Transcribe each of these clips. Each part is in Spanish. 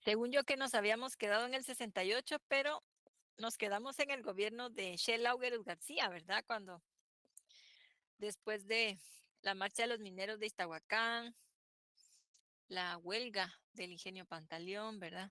Según yo que nos habíamos quedado en el 68, pero nos quedamos en el gobierno de Shell Laugeros García, ¿verdad? Cuando después de la marcha de los mineros de Iztahuacán, la huelga del ingenio Pantaleón, ¿verdad?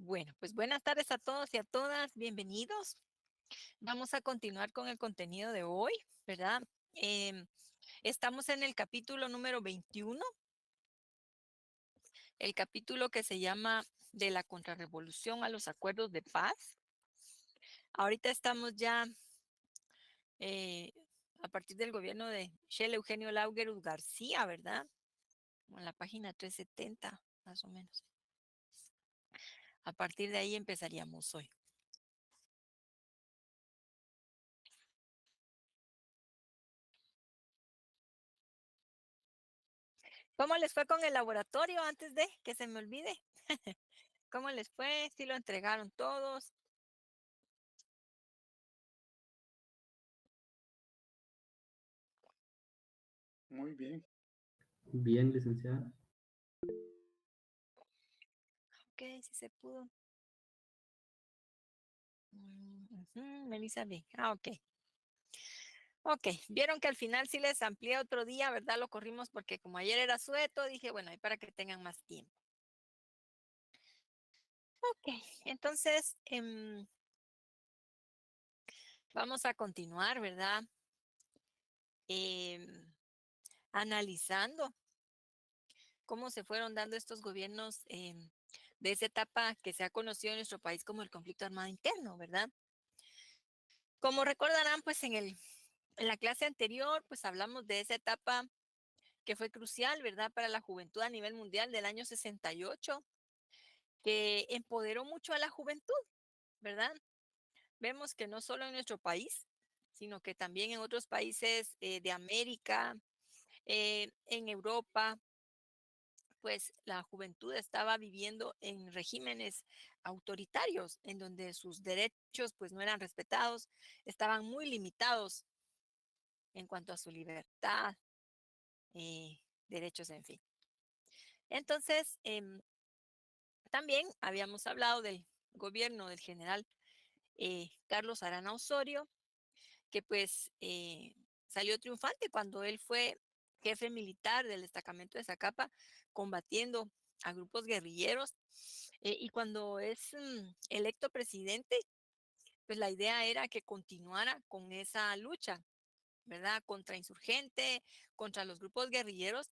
Bueno, pues buenas tardes a todos y a todas, bienvenidos. Vamos a continuar con el contenido de hoy, ¿verdad? Em, Estamos en el capítulo número 21, el capítulo que se llama De la contrarrevolución a los acuerdos de paz. Ahorita estamos ya eh, a partir del gobierno de Shell Eugenio Laugerus García, ¿verdad? En la página 370, más o menos. A partir de ahí empezaríamos hoy. ¿Cómo les fue con el laboratorio antes de que se me olvide? ¿Cómo les fue? ¿Sí lo entregaron todos? Muy bien. Bien, licenciada. Ok, sí se pudo. Melissa B. Ah, ok. Ok, vieron que al final sí les amplié otro día, ¿verdad? Lo corrimos porque como ayer era sueto, dije, bueno, ahí para que tengan más tiempo. Ok, entonces vamos a continuar, ¿verdad? Em, Analizando cómo se fueron dando estos gobiernos de esa etapa que se ha conocido en nuestro país como el conflicto armado interno, ¿verdad? Como recordarán, pues en la clase anterior, pues hablamos de esa etapa que fue crucial, ¿verdad? Para la juventud a nivel mundial del año 68, que empoderó mucho a la juventud, ¿verdad? Vemos que no solo en nuestro país, sino que también en otros países de América, en Europa, pues la juventud estaba viviendo en regímenes autoritarios, en donde sus derechos pues no eran respetados, estaban muy limitados en cuanto a su libertad, derechos, en fin. Entonces, también habíamos hablado del gobierno del general Carlos Arana Osorio, que pues salió triunfante cuando él fue jefe militar del destacamento de Zacapa, combatiendo a grupos guerrilleros. Y cuando es electo presidente, pues la idea era que continuara con esa lucha, ¿verdad? Contra insurgente, contra los grupos guerrilleros,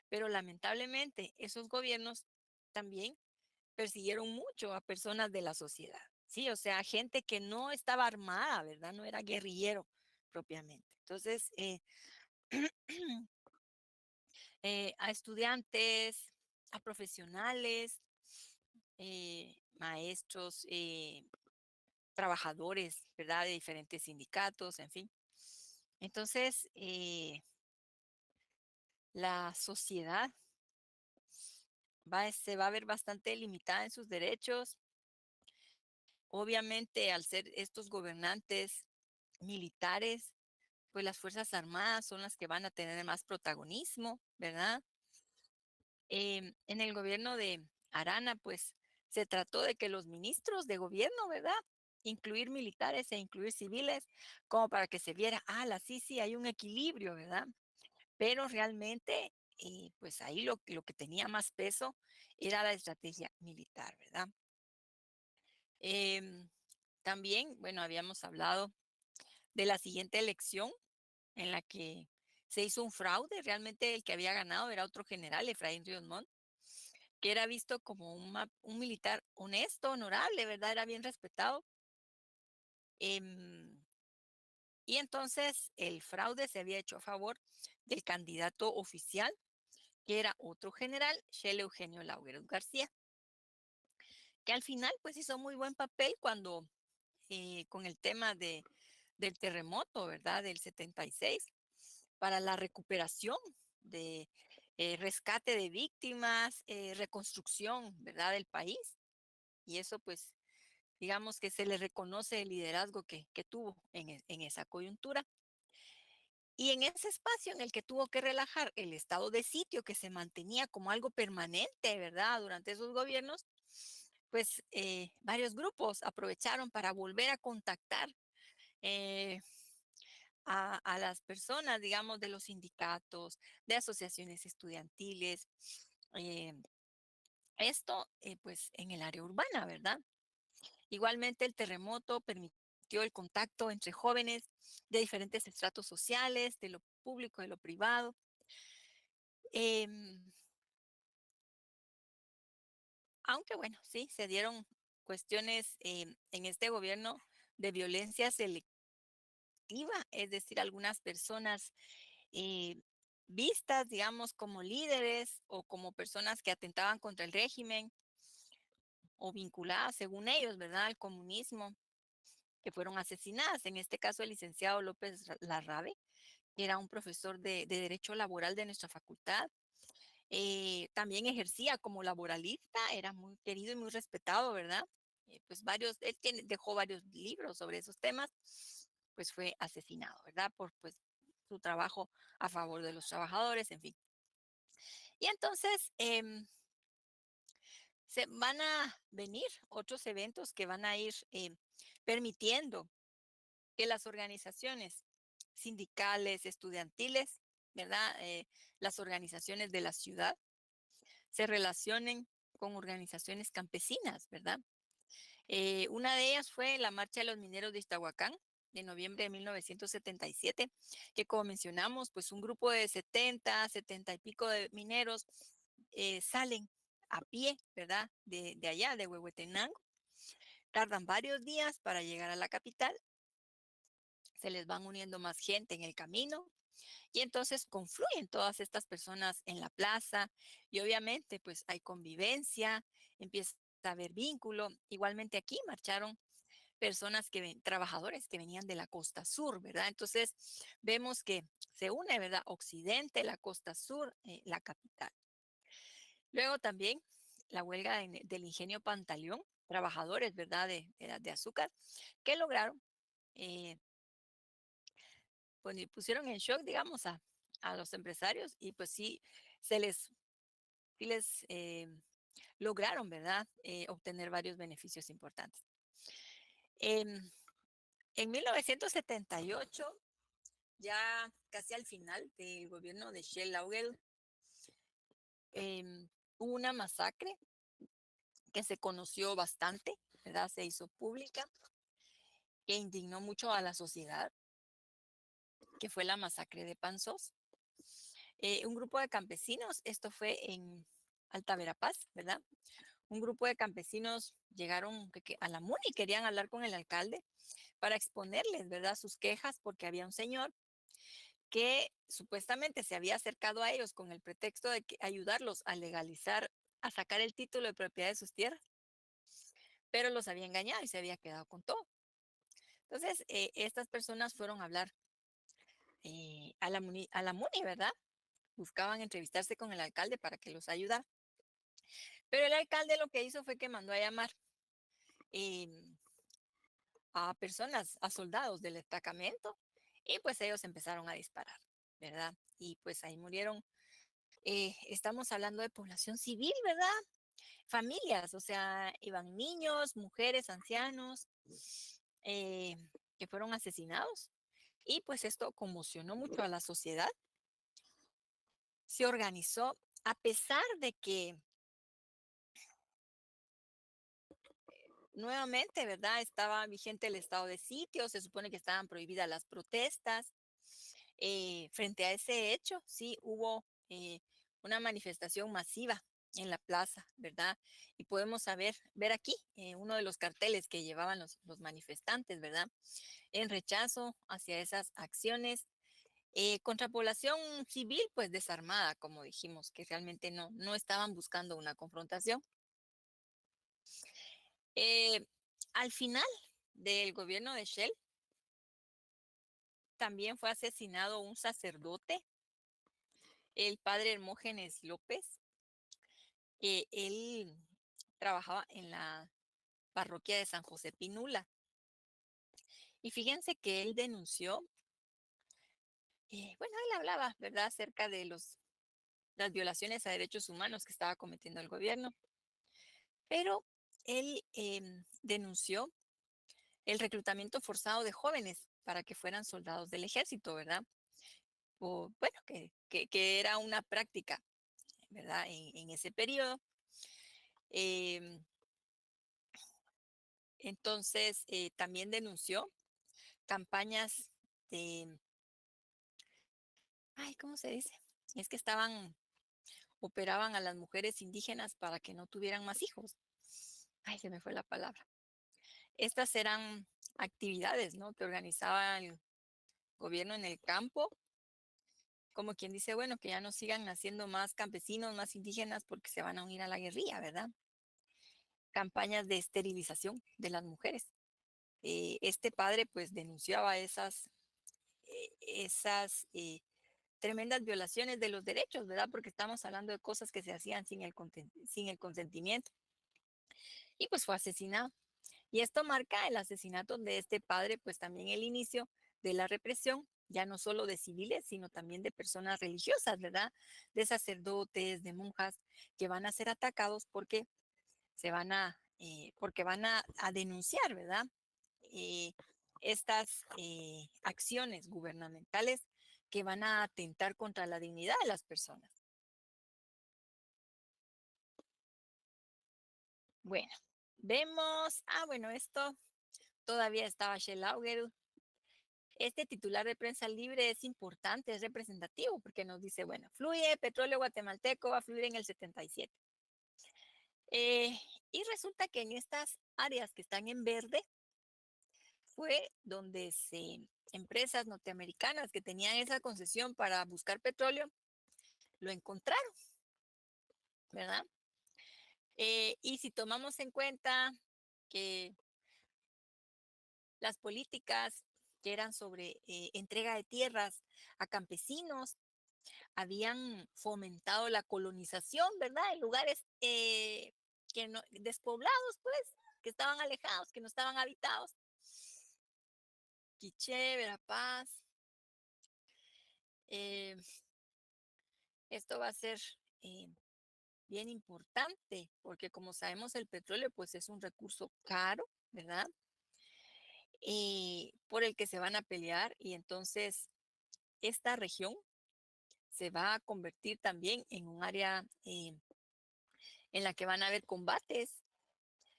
pero lamentablemente esos gobiernos también persiguieron mucho a personas de la sociedad, ¿sí? O sea, gente que no estaba armada, ¿verdad? No era guerrillero propiamente. Entonces, a estudiantes, a profesionales, maestros, trabajadores, ¿verdad? De diferentes sindicatos, en fin. Entonces, la sociedad se va a ver bastante limitada en sus derechos. Obviamente, al ser estos gobernantes militares, pues las Fuerzas Armadas son las que van a tener más protagonismo, ¿verdad? En el gobierno de Arana, pues se trató de que los ministros de gobierno, ¿verdad? Incluir militares e incluir civiles, como para que se viera, sí, sí, hay un equilibrio, ¿verdad? Pero realmente, pues ahí lo que tenía más peso era la estrategia militar, ¿verdad? Em, También, bueno, habíamos hablado de la siguiente elección en la que se hizo un fraude. Realmente el que había ganado era otro general, Efraín Ríos Montt, que era visto como un militar honesto, honorable, ¿verdad? Era bien respetado. Em, y entonces el fraude se había hecho a favor del candidato oficial, que era otro general, Shell Eugenio Laugeros García, que al final pues hizo muy buen papel con el tema del terremoto, ¿verdad? Del 76. para la recuperación de rescate de víctimas, reconstrucción, ¿verdad?, del país. Y eso, pues, digamos que se le reconoce el liderazgo que tuvo en esa coyuntura. Y en ese espacio en el que tuvo que relajar el estado de sitio que se mantenía como algo permanente, ¿verdad?, durante esos gobiernos, pues varios grupos aprovecharon para volver a contactar eh, a las personas, digamos, de los sindicatos, de asociaciones estudiantiles. eh, Esto, pues, en el área urbana, ¿verdad? Igualmente, el terremoto permitió el contacto entre jóvenes de diferentes estratos sociales, de lo público, de lo privado. Em, Aunque, bueno, sí, se dieron cuestiones en este gobierno de violencia selectiva, es decir, algunas personas eh, vistas, digamos, como líderes o como personas que atentaban contra el régimen o vinculadas, según ellos, ¿verdad?, al comunismo, que fueron asesinadas. En este caso, el licenciado López Larrabe, que era un profesor de Derecho Laboral de nuestra facultad. También ejercía como laboralista, era muy querido y muy respetado, ¿verdad? Pues dejó varios libros sobre esos temas, pues fue asesinado, ¿verdad? Por pues su trabajo a favor de los trabajadores, en fin. Y entonces se van a venir otros eventos que van a ir permitiendo que las organizaciones sindicales, estudiantiles, ¿verdad? Las organizaciones de la ciudad se relacionen con organizaciones campesinas, ¿verdad? Una de ellas fue la Marcha de los Mineros de Iztahuacán, de noviembre de 1977, que como mencionamos, pues un grupo de 70 y pico de mineros salen a pie, ¿verdad? De allá, de Huehuetenango. Tardan varios días para llegar a la capital, se les van uniendo más gente en el camino y entonces confluyen todas estas personas en la plaza y obviamente pues hay convivencia, empieza a haber vínculo. Igualmente aquí marcharon personas trabajadores que venían de la costa sur, ¿verdad? Entonces vemos que se une, ¿verdad? Occidente, la costa sur, la capital. Luego también la huelga del ingenio Pantaleón, trabajadores, ¿verdad? De azúcar, que lograron, eh, pues pusieron en shock, digamos, a los empresarios y pues sí, se les, sí les lograron, ¿verdad? Obtener varios beneficios importantes. Em, en 1978, ya casi al final del gobierno de Shell Laugel, hubo una masacre que se conoció bastante, ¿verdad? Se hizo pública, que indignó mucho a la sociedad, que fue la masacre de Panzós. Un grupo de campesinos, esto fue en Alta Verapaz, ¿verdad? Un grupo de campesinos llegaron a la MUNI y querían hablar con el alcalde para exponerles, ¿verdad?, sus quejas porque había un señor que supuestamente se había acercado a ellos con el pretexto de ayudarlos a legalizar, a sacar el título de propiedad de sus tierras, pero los había engañado y se había quedado con todo. Entonces, estas personas fueron a hablar a la MUNI, ¿verdad? Buscaban entrevistarse con el alcalde para que los ayudara. Pero el alcalde lo que hizo fue que mandó a llamar em, a personas, a soldados del destacamento, y pues ellos empezaron a disparar, ¿verdad? Y pues ahí murieron. Estamos hablando de población civil, ¿verdad? Familias, o sea, iban niños, mujeres, ancianos, eh, que fueron asesinados. Y pues esto conmocionó mucho a la sociedad. Se organizó, a pesar de que nuevamente, ¿verdad? Estaba vigente el estado de sitio, se supone que estaban prohibidas las protestas. Frente a ese hecho, sí hubo una manifestación masiva en la plaza, ¿verdad? Y podemos ver aquí uno de los carteles que llevaban los manifestantes, ¿verdad? En rechazo hacia esas acciones contra población civil, pues desarmada, como dijimos, que realmente no estaban buscando una confrontación. Eh, Al final del gobierno de Shell, también fue asesinado un sacerdote, el padre Hermógenes López. Él trabajaba en la parroquia de San José Pinula. Y fíjense que él denunció, bueno, él hablaba, ¿verdad?, acerca de las violaciones a derechos humanos que estaba cometiendo el gobierno, pero él denunció el reclutamiento forzado de jóvenes para que fueran soldados del ejército, ¿verdad? O, bueno, que era una práctica, ¿verdad? En ese periodo. Em, entonces, también denunció campañas de, ay, ¿cómo se dice? Es que operaban a las mujeres indígenas para que no tuvieran más hijos. Ay, se me fue la palabra. Estas eran actividades, ¿no?, que organizaba el gobierno en el campo, como quien dice, bueno, que ya no sigan naciendo más campesinos, más indígenas, porque se van a unir a la guerrilla, ¿verdad? Campañas de esterilización de las mujeres. Este padre pues denunciaba esas tremendas violaciones de los derechos, ¿verdad? Porque estamos hablando de cosas que se hacían sin el consentimiento. Y pues fue asesinado. Y esto marca el asesinato de este padre, pues también el inicio de la represión, ya no solo de civiles, sino también de personas religiosas, ¿verdad? De sacerdotes, de monjas, que van a ser atacados porque porque van a denunciar, ¿verdad? Eh, estas acciones gubernamentales que van a atentar contra la dignidad de las personas. Bueno, vemos, bueno, esto todavía estaba Schellauger. Este titular de Prensa Libre es importante, es representativo, porque nos dice, bueno, fluye, petróleo guatemalteco va a fluir en el 77. Y resulta que en estas áreas que están en verde fue donde empresas norteamericanas que tenían esa concesión para buscar petróleo lo encontraron, ¿verdad? Y si tomamos en cuenta que las políticas que eran sobre entrega de tierras a campesinos habían fomentado la colonización, ¿verdad? En lugares despoblados, pues, que estaban alejados, que no estaban habitados. Quiché, Verapaz. Eh, Esto va a ser bien importante, porque como sabemos el petróleo pues es un recurso caro, ¿verdad? Por el que se van a pelear, y entonces esta región se va a convertir también en un área en la que van a haber combates.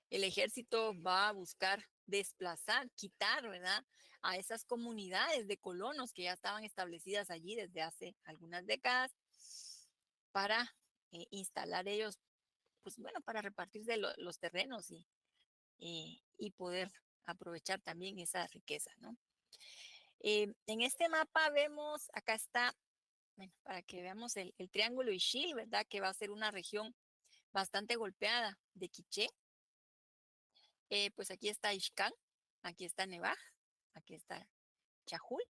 El ejército va a buscar desplazar, quitar, ¿verdad?, a esas comunidades de colonos que ya estaban establecidas allí desde hace algunas décadas para instalar ellos, pues bueno, para repartirse los terrenos y poder aprovechar también esa riqueza, ¿no? En este mapa vemos, acá está, bueno, para que veamos el triángulo Ixil, ¿verdad?, que va a ser una región bastante golpeada de Quiché. Pues aquí está Ixcán, aquí está Nevaj, aquí está Chajul,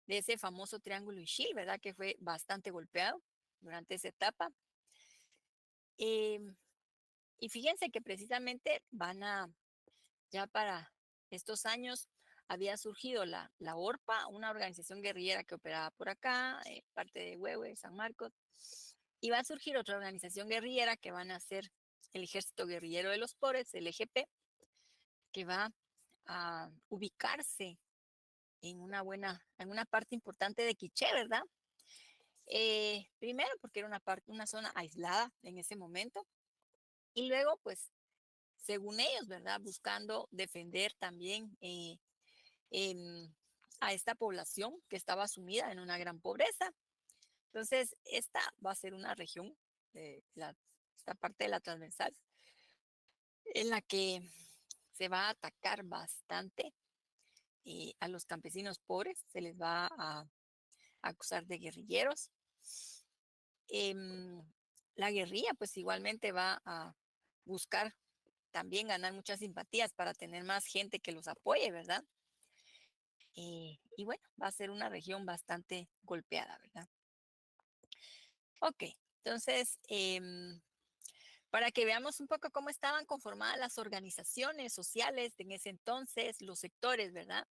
de ese famoso triángulo Ixil, ¿verdad?, que fue bastante golpeado durante esa etapa. Y fíjense que precisamente ya para estos años, había surgido la ORPA, una organización guerrillera que operaba por acá, parte de Huehue, San Marcos, y va a surgir otra organización guerrillera que van a ser el Ejército Guerrillero de los Pobres, el EGP, que va a ubicarse en una parte importante de Quiché, ¿verdad? Primero porque era una zona aislada en ese momento, y luego, pues, según ellos, ¿verdad?, buscando defender también a esta población que estaba sumida en una gran pobreza. Entonces, esta va a ser una región, esta parte de la transversal, en la que se va a atacar bastante a los campesinos pobres, se les va a acusar de guerrilleros. Em, la guerrilla, pues igualmente va a buscar también ganar muchas simpatías para tener más gente que los apoye, ¿verdad? y bueno, va a ser una región bastante golpeada, ¿verdad? Ok, entonces, para que veamos un poco cómo estaban conformadas las organizaciones sociales en ese entonces, los sectores, ¿verdad?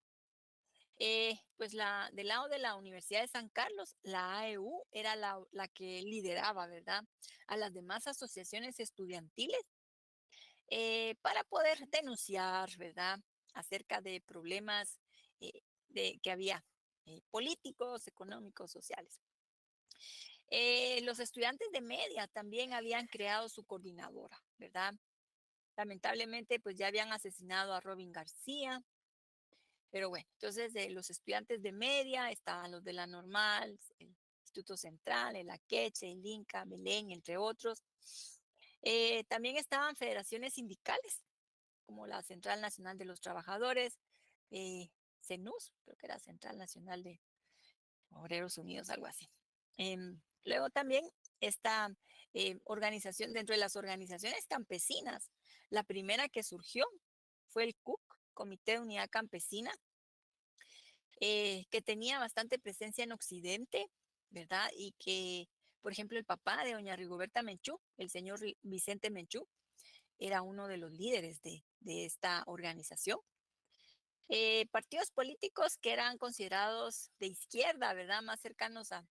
Pues del lado de la Universidad de San Carlos, la AEU era la que lideraba, ¿verdad? A las demás asociaciones estudiantiles para poder denunciar, ¿verdad? Acerca de problemas que había políticos, económicos, sociales. Los estudiantes de media también habían creado su coordinadora, ¿verdad? Lamentablemente, pues ya habían asesinado a Robin García, pero bueno, entonces de los estudiantes de media estaban los de la normal, el Instituto Central, el Akeche, el Inca, Belén, entre otros. También estaban federaciones sindicales, como la Central Nacional de los Trabajadores, CENUS, creo que era Central Nacional de Obreros Unidos, algo así. Luego también esta organización, dentro de las organizaciones campesinas, la primera que surgió fue el CUC, Comité de Unidad Campesina, que tenía bastante presencia en Occidente, ¿verdad? Y que, por ejemplo, el papá de doña Rigoberta Menchú, el señor Vicente Menchú, era uno de los líderes de esta organización. Partidos políticos que eran considerados de izquierda, ¿verdad? Más cercanos a,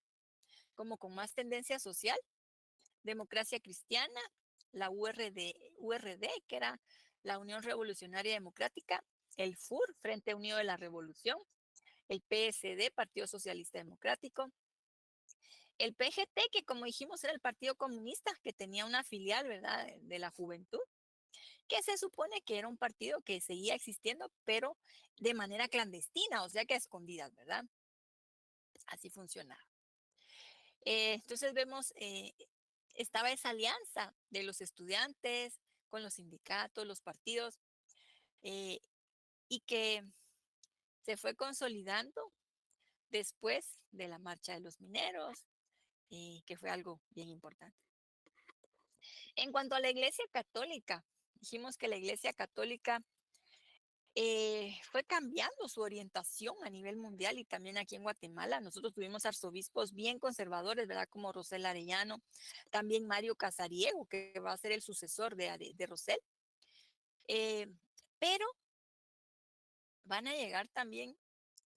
como con más tendencia social, Democracia Cristiana, la URD, que era la Unión Revolucionaria Democrática, el FUR, Frente Unido de la Revolución, el PSD, Partido Socialista Democrático, el PGT, que como dijimos era el Partido Comunista, que tenía una filial, ¿verdad?, de la juventud, que se supone que era un partido que seguía existiendo, pero de manera clandestina, o sea que a escondidas, ¿verdad? Así funcionaba. Entonces vemos, estaba esa alianza de los estudiantes con los sindicatos, los partidos, eh, y que se fue consolidando después de la marcha de los mineros, que fue algo bien importante. En cuanto a la Iglesia Católica, dijimos que la Iglesia Católica fue cambiando su orientación a nivel mundial y también aquí en Guatemala. Nosotros tuvimos arzobispos bien conservadores, ¿verdad? Como Rosel Arellano, también Mario Casariego, que va a ser el sucesor de Rosel. Eh, pero van a llegar también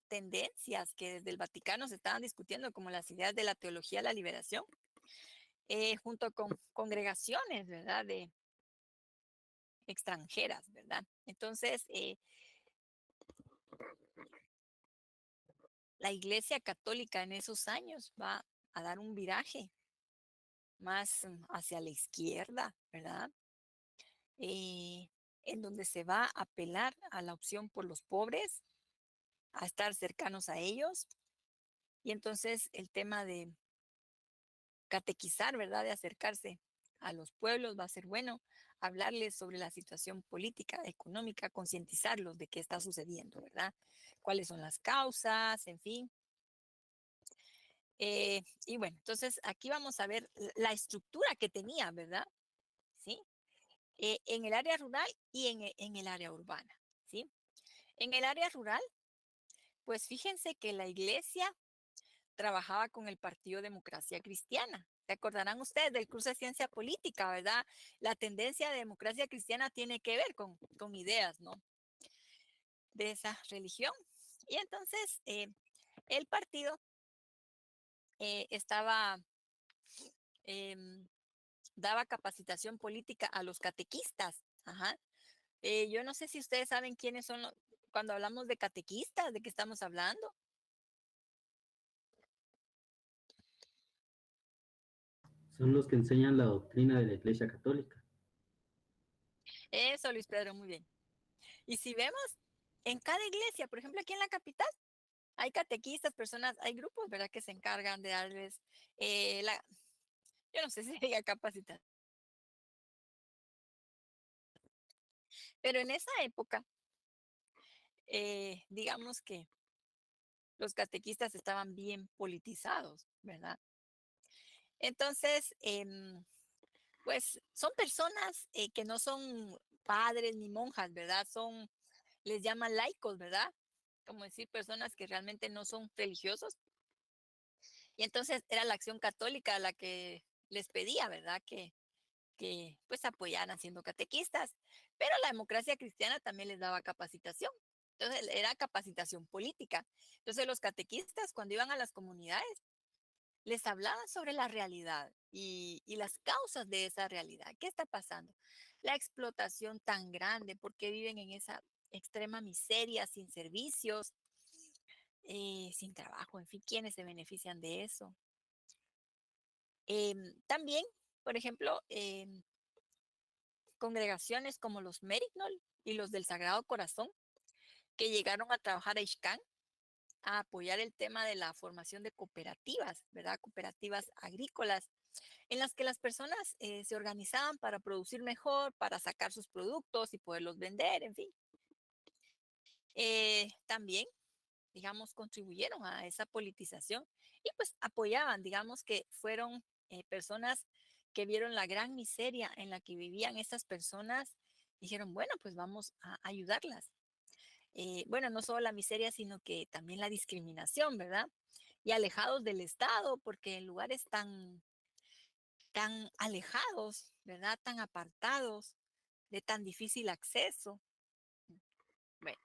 tendencias que desde el Vaticano se estaban discutiendo, como las ideas de la teología de la liberación, junto con congregaciones, ¿verdad? De extranjeras, ¿verdad? Entonces, la Iglesia Católica en esos años va a dar un viraje más hacia la izquierda, ¿verdad? Eh, en donde se va a apelar a la opción por los pobres, a estar cercanos a ellos. Y entonces el tema de catequizar, ¿verdad? De acercarse a los pueblos va a ser bueno, hablarles sobre la situación política, económica, concientizarlos de qué está sucediendo, ¿verdad? Cuáles son las causas, en fin. Y bueno, entonces aquí vamos a ver la estructura que tenía, ¿verdad? ¿Sí? En el área rural y en el área urbana, ¿sí? En el área rural, pues fíjense que la iglesia trabajaba con el Partido Democracia Cristiana. ¿Se acordarán ustedes del curso de ciencia política, verdad? La tendencia de democracia cristiana tiene que ver con ideas, ¿no? De esa religión. Y entonces el partido estaba, em, daba capacitación política a los catequistas. Ajá. Yo no sé si ustedes saben quiénes son cuando hablamos de catequistas, de qué estamos hablando. Son los que enseñan la doctrina de la Iglesia Católica. Eso, Luis Pedro, muy bien. Y si vemos, en cada iglesia, por ejemplo, aquí en la capital, hay catequistas, personas, hay grupos, ¿verdad?, que se encargan de darles yo no sé si diga capacitar, pero en esa época, digamos que los catequistas estaban bien politizados, ¿verdad? Entonces, pues son personas que no son padres ni monjas, ¿verdad? Les llaman laicos, ¿verdad? como decir, personas que realmente no son religiosos. Y entonces era la Acción Católica la que les pedía, ¿verdad? Que pues apoyaran siendo catequistas, pero la democracia cristiana también les daba capacitación. Entonces era capacitación política. Entonces los catequistas cuando iban a las comunidades les hablaban sobre la realidad y las causas de esa realidad. ¿Qué está pasando? La explotación tan grande, porque viven en esa extrema miseria, sin servicios, sin trabajo, en fin, ¿quiénes se benefician de eso? También, por ejemplo, congregaciones como los Merignol y los del Sagrado Corazón, que llegaron a trabajar a Ixcán, a apoyar el tema de la formación de cooperativas, ¿verdad? Cooperativas agrícolas, en las que las personas se organizaban para producir mejor, para sacar sus productos y poderlos vender, en fin. También, digamos, contribuyeron a esa politización y pues apoyaban, digamos que fueron personas que vieron la gran miseria en la que vivían estas personas, dijeron, bueno, pues vamos a ayudarlas. Bueno, no solo la miseria, sino que también la discriminación, ¿verdad? Y alejados del Estado, porque en lugares tan alejados, ¿verdad? Tan apartados, de tan difícil acceso. Bueno,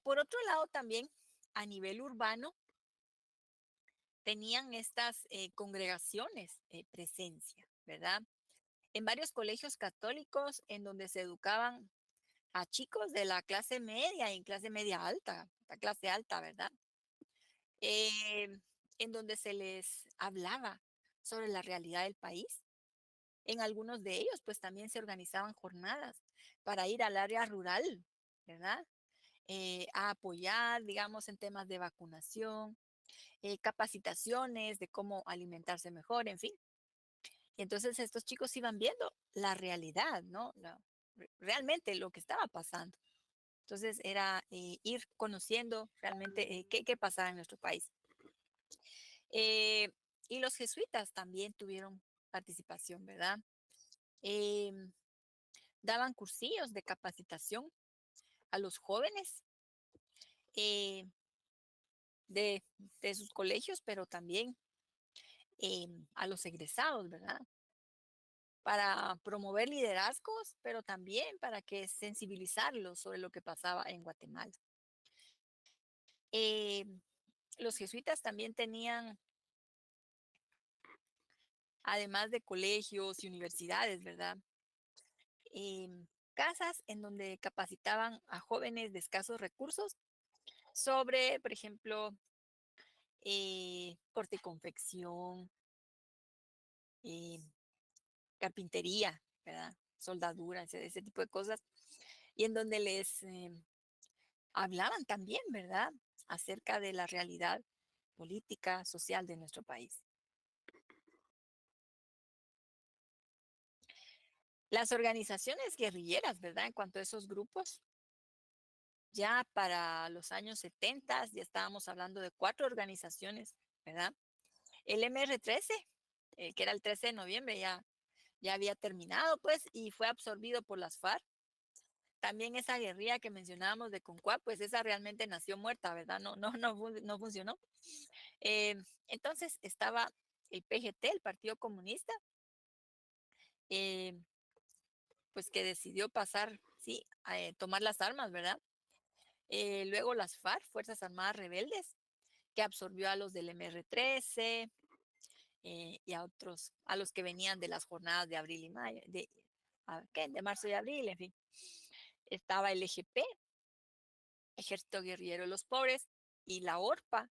por otro lado también, a nivel urbano, tenían estas congregaciones presencia, ¿verdad? En varios colegios católicos en donde se educaban a chicos de la clase media y clase media alta, la clase alta, ¿verdad? Eh, en donde se les hablaba sobre la realidad del país. En algunos de ellos, pues también se organizaban jornadas para ir al área rural, ¿verdad? A apoyar, digamos, en temas de vacunación, capacitaciones de cómo alimentarse mejor, en fin. Y entonces estos chicos iban viendo la realidad, ¿no? Realmente lo que estaba pasando. Entonces era ir conociendo realmente qué pasaba en nuestro país. Eh, y los jesuitas también tuvieron participación, ¿verdad? Em, Daban cursillos de capacitación a los jóvenes eh, de, de sus colegios, pero también a los egresados, ¿verdad? Para promover liderazgos, pero también para que sensibilizarlos sobre lo que pasaba en Guatemala. Eh, los jesuitas también tenían, además de colegios y universidades, ¿verdad? Casas en donde capacitaban a jóvenes de escasos recursos sobre, por ejemplo, corte y confección, eh, carpintería, ¿verdad? Soldadura, ese tipo de cosas, y en donde les hablaban también, ¿verdad? Acerca de la realidad política, social de nuestro país. Las organizaciones guerrilleras, ¿verdad? En cuanto a esos grupos, ya para los años 70 ya estábamos hablando de 4 organizaciones, ¿verdad? El MR13, que era el 13 de noviembre, ya había terminado, pues, y fue absorbido por las FARC. También esa guerrilla que mencionábamos de Concuá, pues esa realmente nació muerta, ¿verdad? No funcionó. Eh, entonces estaba el PGT, el Partido Comunista, eh, pues que decidió pasar, sí, a tomar las armas, ¿verdad? Luego las FARC, Fuerzas Armadas Rebeldes, que absorbió a los del MR13 y a otros, a los que venían de las jornadas de abril y mayo, de marzo y abril, en fin. Estaba el EGP, Ejército Guerrillero de los Pobres, y la ORPA.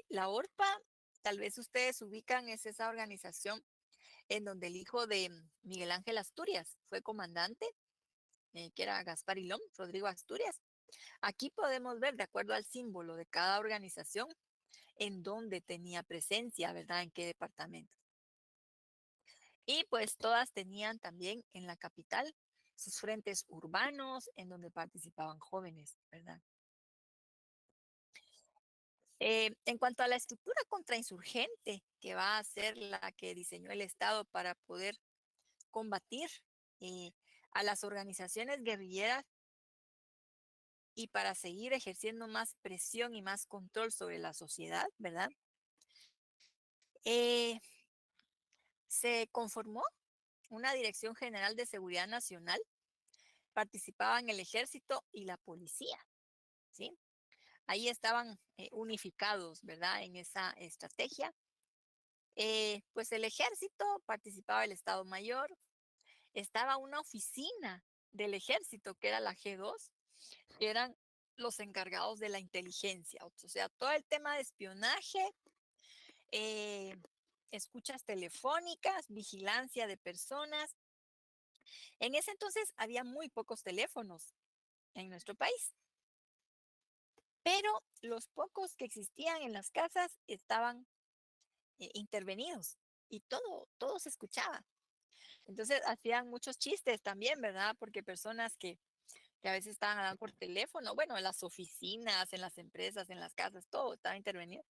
La ORPA, tal vez ustedes ubican, es esa organización en donde el hijo de Miguel Ángel Asturias fue comandante, que era Gaspar Ilón, Rodrigo Asturias. Aquí podemos ver, de acuerdo al símbolo de cada organización, en dónde tenía presencia, ¿verdad? En qué departamento. Y pues todas tenían también en la capital sus frentes urbanos en donde participaban jóvenes, ¿verdad? En cuanto a la estructura contrainsurgente, que va a ser la que diseñó el Estado para poder combatir eh, a las organizaciones guerrilleras, y para seguir ejerciendo más presión y más control sobre la sociedad, ¿verdad? Eh, Se conformó una Dirección General de Seguridad Nacional, participaban el ejército y la policía, ¿sí? Ahí estaban unificados, ¿verdad? En esa estrategia. Pues el ejército participaba el Estado Mayor, estaba una oficina del ejército que era la G2, que eran los encargados de la inteligencia, o sea, todo el tema de espionaje, eh, escuchas telefónicas, vigilancia de personas. En ese entonces había muy pocos teléfonos en nuestro país, pero los pocos que existían en las casas estaban intervenidos y todo se escuchaba. Entonces hacían muchos chistes también, ¿verdad? Porque personas que a veces estaban hablando por teléfono, bueno, en las oficinas, en las empresas, en las casas, todo estaba intervenido.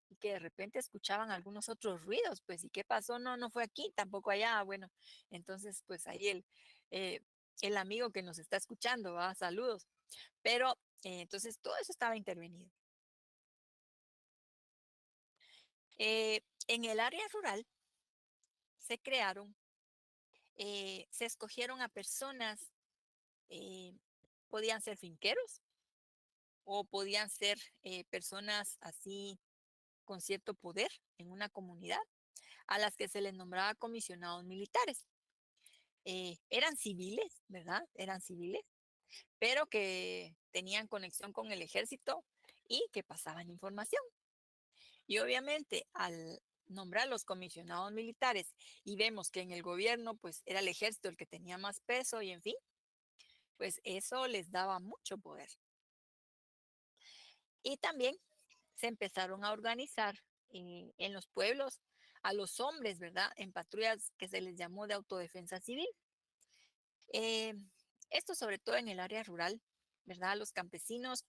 Y que de repente escuchaban algunos otros ruidos, pues, ¿y qué pasó? No, no fue aquí, tampoco allá. Bueno, entonces, pues ahí eh, el amigo que nos está escuchando, ¿va? Saludos. Pero entonces todo eso estaba intervenido. En el área rural se crearon, se escogieron a personas, eh, podían ser finqueros o podían ser personas así con cierto poder en una comunidad, a las que se les nombraba comisionados militares. Eran civiles, ¿verdad? Eran civiles, pero que tenían conexión con el ejército y que pasaban información. Y obviamente al nombrar los comisionados militares y vemos que en el gobierno pues era el ejército el que tenía más peso y en fin, pues eso les daba mucho poder. Y también se empezaron a organizar en los pueblos a los hombres, ¿verdad? En patrullas que se les llamó de autodefensa civil. Eh, Esto sobre todo en el área rural, ¿verdad? Los campesinos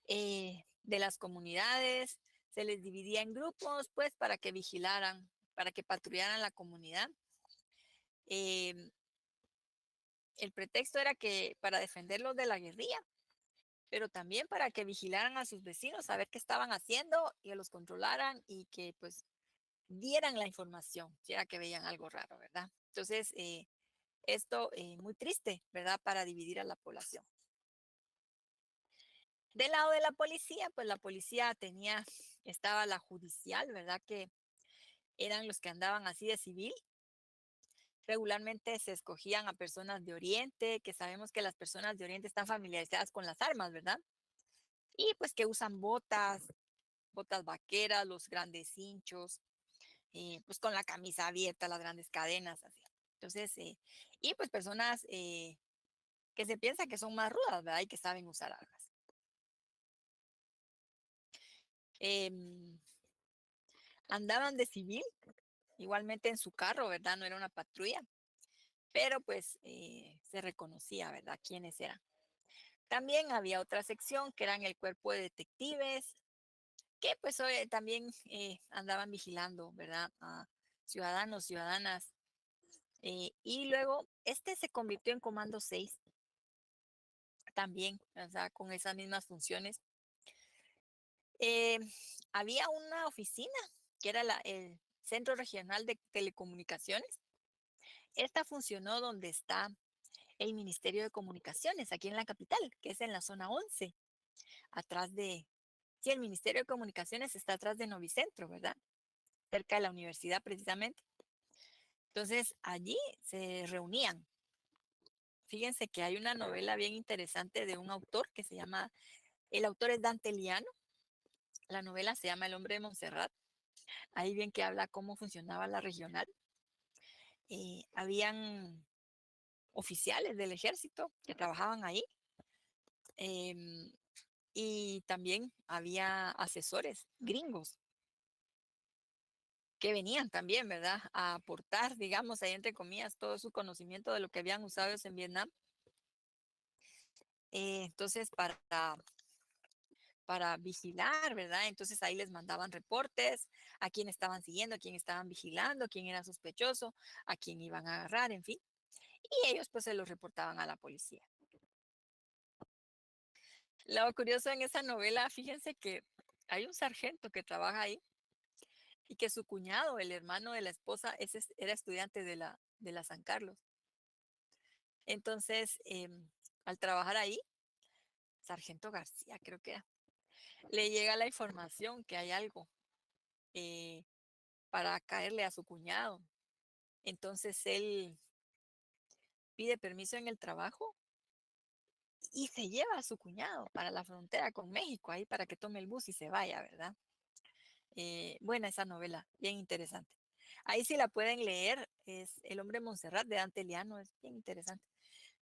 de las comunidades se les dividía en grupos, pues, para que vigilaran, para que patrullaran la comunidad. Eh, el pretexto era que para defenderlos de la guerrilla, pero también para que vigilaran a sus vecinos, a ver qué estaban haciendo y los controlaran y que, pues, dieran la información, si era que veían algo raro, ¿verdad? Entonces, esto muy triste, ¿verdad? Para dividir a la población. Del lado de la policía, pues la policía estaba la judicial, ¿verdad? Que eran los que andaban así de civil. Regularmente se escogían a personas de Oriente, que sabemos que las personas de Oriente están familiarizadas con las armas, ¿verdad? Y pues que usan botas vaqueras, los grandes cinchos, pues con la camisa abierta, las grandes cadenas, así. Entonces, y pues personas que se piensa que son más rudas, ¿verdad? Y que saben usar armas. Em, Andaban de civil, igualmente en su carro, ¿verdad? No era una patrulla, pero pues se reconocía, ¿verdad? Quiénes eran. También había otra sección que eran el cuerpo de detectives, que pues también andaban vigilando, ¿verdad? A ciudadanos, ciudadanas. Y luego este se convirtió en Comando 6 también, o sea, con esas mismas funciones. Eh, Había una oficina que era el Centro Regional de Telecomunicaciones. Esta funcionó donde está el Ministerio de Comunicaciones, aquí en la capital, que es en la zona 11, atrás de, sí, el Ministerio de Comunicaciones está atrás de Novicentro, ¿verdad? Cerca de la universidad precisamente. Entonces, allí se reunían. Fíjense que hay una novela bien interesante de un autor que se llama, el autor es Dante Liano, la novela se llama El hombre de Montserrat, ahí bien que habla cómo funcionaba la regional. Habían oficiales del ejército que trabajaban ahí. em, y también había asesores gringos que venían también, ¿verdad? A aportar, digamos, ahí entre comillas, todo su conocimiento de lo que habían usado ellos en Vietnam. Entonces, para vigilar, ¿verdad? Entonces ahí les mandaban reportes a quién estaban siguiendo, a quién estaban vigilando, quién era sospechoso, a quién iban a agarrar, en fin. Y ellos pues se los reportaban a la policía. Lo curioso en esa novela, fíjense que hay un sargento que trabaja ahí y que su cuñado, el hermano de la esposa, era estudiante de la San Carlos. Entonces, al trabajar ahí, Sargento García, creo que era, le llega la información que hay algo eh, para caerle a su cuñado. Entonces él pide permiso en el trabajo y se lleva a su cuñado para la frontera con México, ahí para que tome el bus y se vaya, ¿verdad? Buena esa novela, bien interesante. Ahí sí la pueden leer, es El hombre Montserrat de Dante Liano, es bien interesante.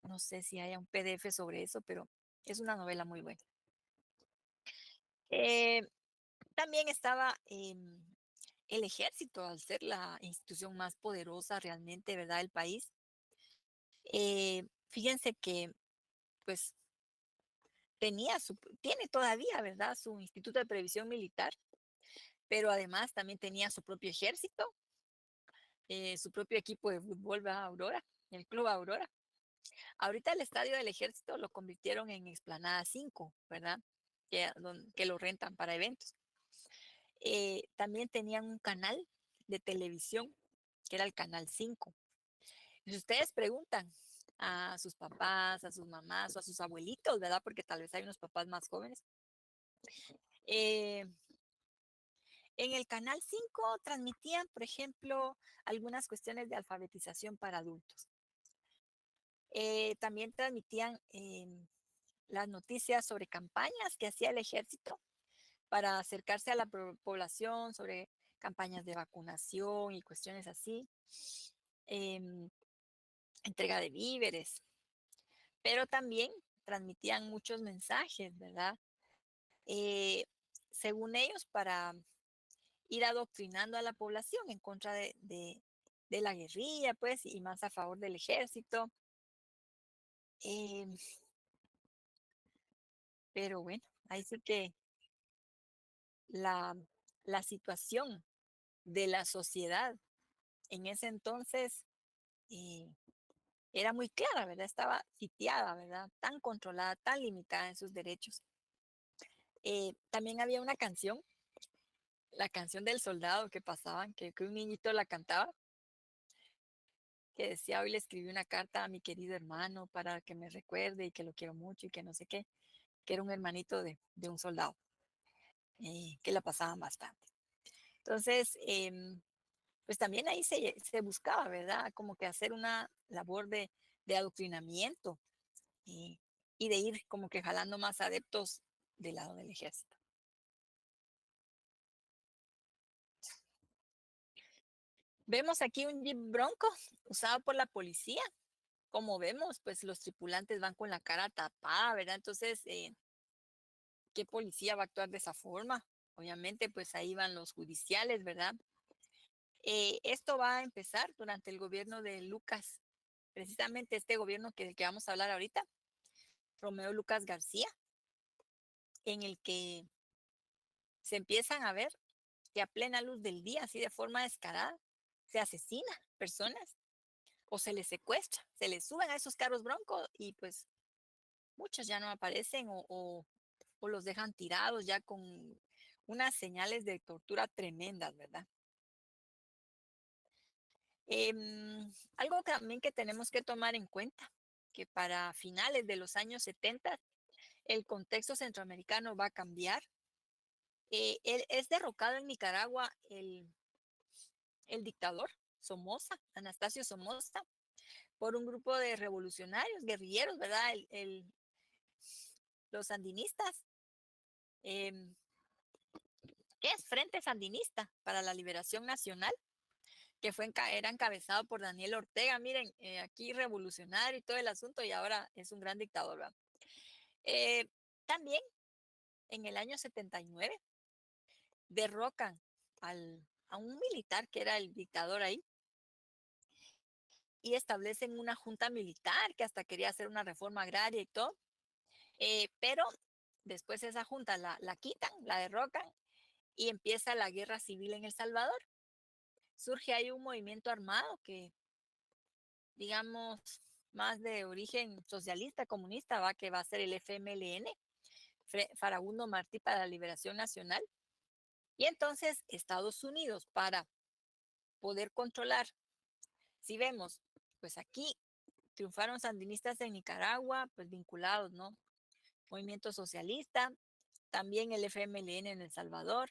No sé si haya un PDF sobre eso, pero es una novela muy buena. Eh, También estaba el ejército, al ser la institución más poderosa realmente, ¿verdad?, del país. Fíjense que, pues, tiene todavía, ¿verdad?, su Instituto de Previsión Militar, pero además también tenía su propio ejército, su propio equipo de fútbol, ¿verdad? Aurora, el Club Aurora. Ahorita el estadio del ejército lo convirtieron en Explanada 5, ¿verdad? Que lo rentan para eventos. También tenían un canal de televisión, que era el Canal 5. Si ustedes preguntan a sus papás, a sus mamás o a sus abuelitos, ¿verdad? Porque tal vez hay unos papás más jóvenes. Eh, en el Canal 5 transmitían, por ejemplo, algunas cuestiones de alfabetización para adultos. También transmitían las noticias sobre campañas que hacía el ejército para acercarse a la población, sobre campañas de vacunación y cuestiones así, em, entrega de víveres, pero también transmitían muchos mensajes, ¿verdad? Eh, Según ellos, para ir adoctrinando a la población en contra de la guerrilla, pues, y más a favor del ejército. Em, pero bueno, ahí sí que la, la situación de la sociedad en ese entonces eh, era muy clara, ¿verdad? Estaba sitiada, ¿verdad? Tan controlada, tan limitada en sus derechos. También había una canción, la canción del soldado que pasaban, que un niñito la cantaba, que decía: hoy le escribí una carta a mi querido hermano para que me recuerde y que lo quiero mucho y que no sé qué, que era un hermanito de un soldado, que la pasaban bastante. Entonces, pues también ahí se buscaba, ¿verdad? Como que hacer una labor de adoctrinamiento y, y de ir como que jalando más adeptos del lado del ejército. Vemos aquí un Jeep Bronco usado por la policía. Como vemos, pues los tripulantes van con la cara tapada, ¿verdad? Entonces, ¿qué policía va a actuar de esa forma? Obviamente, pues ahí van los judiciales, ¿verdad? Esto va a empezar durante el gobierno de Lucas, precisamente este gobierno que vamos a hablar ahorita, Romeo Lucas García, en el que se empiezan a ver que a plena luz del día, así de forma descarada, se asesina personas o se les secuestra, se les suben a esos carros broncos y pues muchos ya no aparecen o los dejan tirados ya con unas señales de tortura tremendas, ¿verdad? Algo también que tenemos que tomar en cuenta, que para finales de los años 70 el contexto centroamericano va a cambiar. Es derrocado en Nicaragua el dictador Somoza, Anastasio Somoza, por un grupo de revolucionarios, guerrilleros, ¿verdad? Los sandinistas, eh, que es Frente Sandinista para la Liberación Nacional, que era encabezado por Daniel Ortega. Miren, aquí revolucionario y todo el asunto, y ahora es un gran dictador, ¿verdad? También en el año 79 derrocan a un militar que era el dictador ahí y establecen una junta militar que hasta quería hacer una reforma agraria y todo, pero después esa junta la quitan, la derrocan y empieza la guerra civil en El Salvador. Surge ahí un movimiento armado que, digamos, más de origen socialista, comunista, que va a ser el FMLN, Farabundo Martí para la Liberación Nacional. Y entonces Estados Unidos, para poder controlar, si vemos, pues aquí triunfaron sandinistas en Nicaragua, pues vinculados, ¿no? Movimiento socialista, también el FMLN en El Salvador.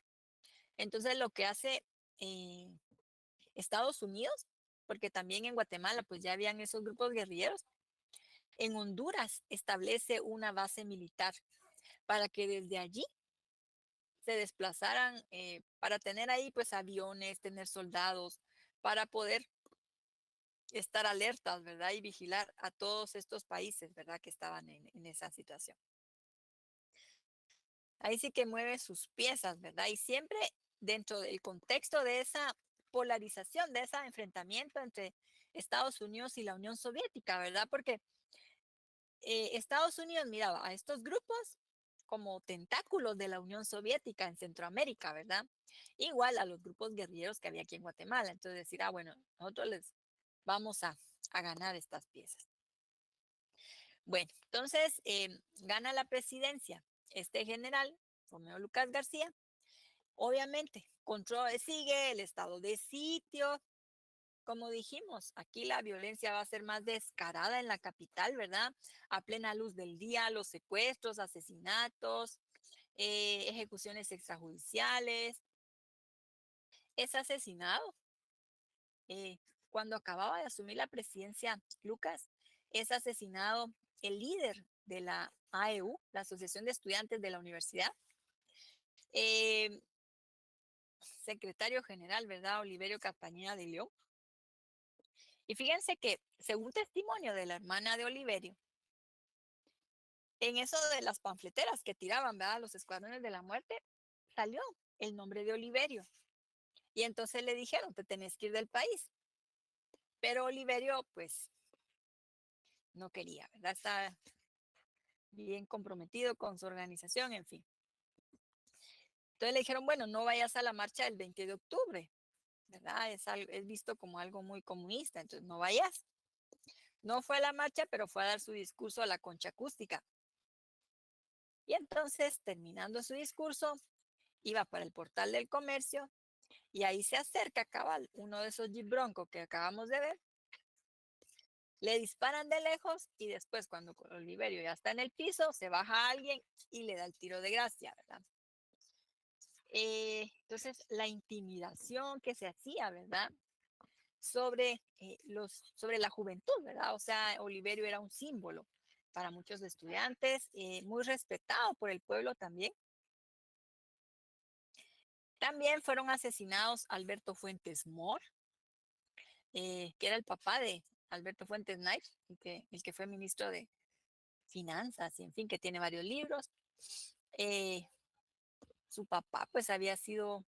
Entonces lo que hace eh, Estados Unidos, porque también en Guatemala pues ya habían esos grupos guerrilleros, en Honduras establece una base militar para que desde allí se desplazaran, para tener ahí pues aviones, tener soldados, para poder estar alertas, ¿verdad? Y vigilar a todos estos países, ¿verdad? Que estaban en esa situación. Ahí sí que mueve sus piezas, ¿verdad? Y siempre dentro del contexto de esa polarización, de ese enfrentamiento entre Estados Unidos y la Unión Soviética, ¿verdad? Porque Estados Unidos miraba a estos grupos como tentáculos de la Unión Soviética en Centroamérica, ¿verdad? Igual a los grupos guerrilleros que había aquí en Guatemala. Entonces decir, bueno, nosotros les vamos a ganar estas piezas. Bueno, entonces gana la presidencia este general, Romeo Lucas García. Obviamente, sigue el estado de sitio. Como dijimos, aquí la violencia va a ser más descarada en la capital, ¿verdad? A plena luz del día, los secuestros, asesinatos, ejecuciones extrajudiciales. Es asesinado. Cuando acababa de asumir la presidencia, Lucas, es asesinado el líder de la AEU, la Asociación de Estudiantes de la Universidad, eh, secretario general, ¿verdad? Oliverio Castañeda de León. Y fíjense que, según testimonio de la hermana de Oliverio, en eso de las panfleteras que tiraban, ¿verdad? Los escuadrones de la muerte, salió el nombre de Oliverio. Y entonces le dijeron, te tenés que ir del país. Pero Oliverio, pues, no quería, ¿verdad? Está bien comprometido con su organización, en fin. Entonces le dijeron, bueno, no vayas a la marcha del 20 de octubre, ¿verdad? Es visto como algo muy comunista, entonces no vayas. No fue a la marcha, pero fue a dar su discurso a la concha acústica. Y entonces, terminando su discurso, iba para el portal del comercio y ahí se acerca cabal uno de esos Jeep Bronco que acabamos de ver. Le disparan de lejos y después cuando Oliverio ya está en el piso, se baja alguien y le da el tiro de gracia, ¿verdad? Entonces, la intimidación que se hacía, ¿verdad? Sobre la juventud, ¿verdad? O sea, Oliverio era un símbolo para muchos estudiantes, muy respetado por el pueblo también. También fueron asesinados Alberto Fuentes Mohr, que era el papá de Alberto Fuentes Knight, el que fue ministro de Finanzas, y en fin, que tiene varios libros. Su papá pues había sido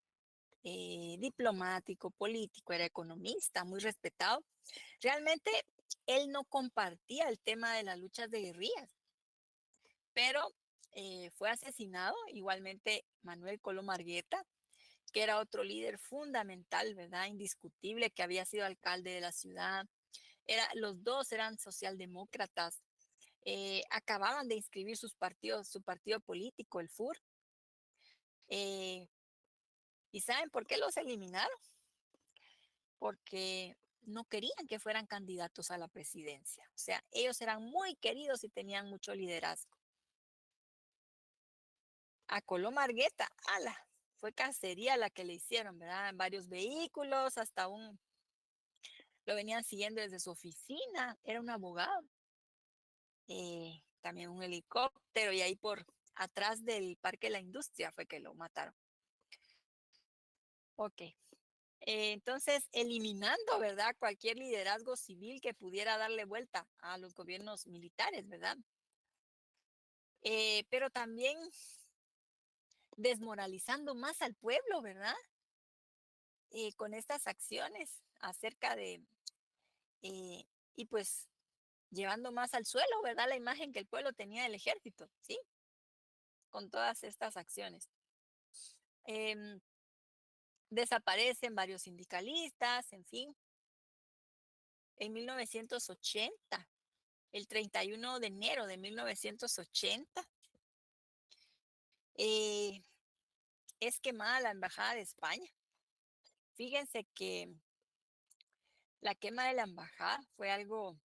diplomático, político, era economista, muy respetado. Realmente él no compartía el tema de las luchas de guerrillas, pero fue asesinado igualmente Manuel Colom Argueta, que era otro líder fundamental, ¿verdad? Indiscutible, que había sido alcalde de la ciudad. Los dos eran socialdemócratas. Acababan de inscribir su partido político, el FUR. ¿Y saben por qué los eliminaron? Porque no querían que fueran candidatos a la presidencia. O sea, ellos eran muy queridos y tenían mucho liderazgo. A Colom Argueta, ala, fue cacería la que le hicieron, ¿verdad? En varios vehículos, hasta lo venían siguiendo desde su oficina, era un abogado. También un helicóptero y ahí por atrás del Parque de la Industria fue que lo mataron. Ok. Entonces, eliminando, ¿verdad? Cualquier liderazgo civil que pudiera darle vuelta a los gobiernos militares, ¿verdad? Pero también desmoralizando más al pueblo, ¿verdad? Con estas acciones acerca de, eh, y pues llevando más al suelo, ¿verdad? La imagen que el pueblo tenía del ejército, ¿sí? Con todas estas acciones. Desaparecen varios sindicalistas, en fin. En 1980, el 31 de enero de 1980, eh, es quemada la embajada de España. Fíjense que la quema de la embajada fue algo,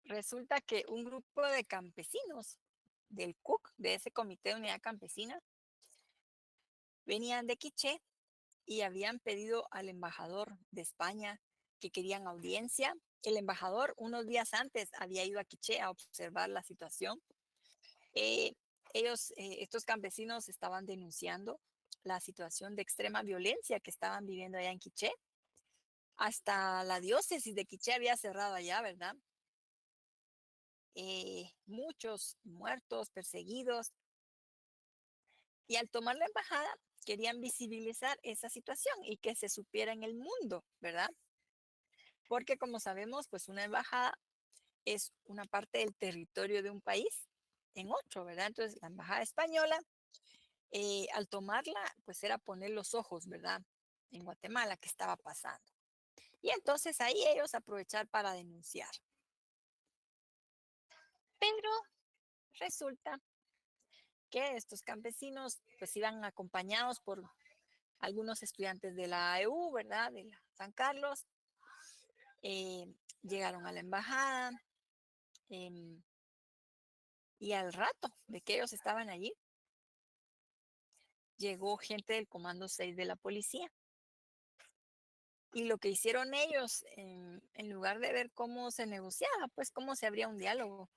resulta que un grupo de campesinos del CUC, de ese Comité de Unidad Campesina, venían de Quiché y habían pedido al embajador de España que querían audiencia. El embajador unos días antes había ido a Quiché a observar la situación. Eh, estos campesinos estaban denunciando la situación de extrema violencia que estaban viviendo allá en Quiché. Hasta la diócesis de Quiché había cerrado allá, ¿verdad? Muchos muertos, perseguidos. Y al tomar la embajada, querían visibilizar esa situación y que se supiera en el mundo, ¿verdad? Porque como sabemos, pues una embajada es una parte del territorio de un país en otro, ¿verdad? Entonces, la embajada española, al tomarla, pues era poner los ojos, ¿verdad? En Guatemala, ¿qué estaba pasando? Y entonces ahí ellos aprovechar para denunciar. Pero resulta que estos campesinos pues iban acompañados por algunos estudiantes de la AEU, ¿verdad? De la San Carlos. eh, Llegaron a la embajada em, y al rato de que ellos estaban allí, llegó gente del Comando 6 de la policía. Y lo que hicieron ellos, en lugar de ver cómo se negociaba, pues cómo se abría un diálogo,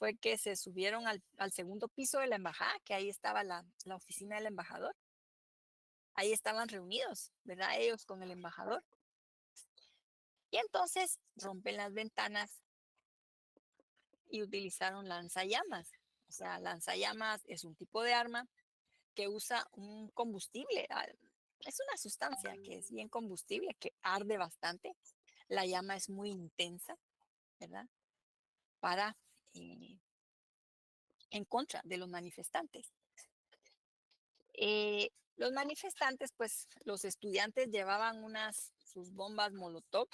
fue que se subieron al segundo piso de la embajada, que ahí estaba la oficina del embajador. Ahí estaban reunidos, ¿verdad? Ellos con el embajador. Y entonces rompen las ventanas y utilizaron lanzallamas. O sea, lanzallamas es un tipo de arma que usa un combustible. Es una sustancia que es bien combustible, que arde bastante. La llama es muy intensa, ¿verdad? Para en contra de los manifestantes. Los manifestantes, pues los estudiantes llevaban sus bombas Molotov.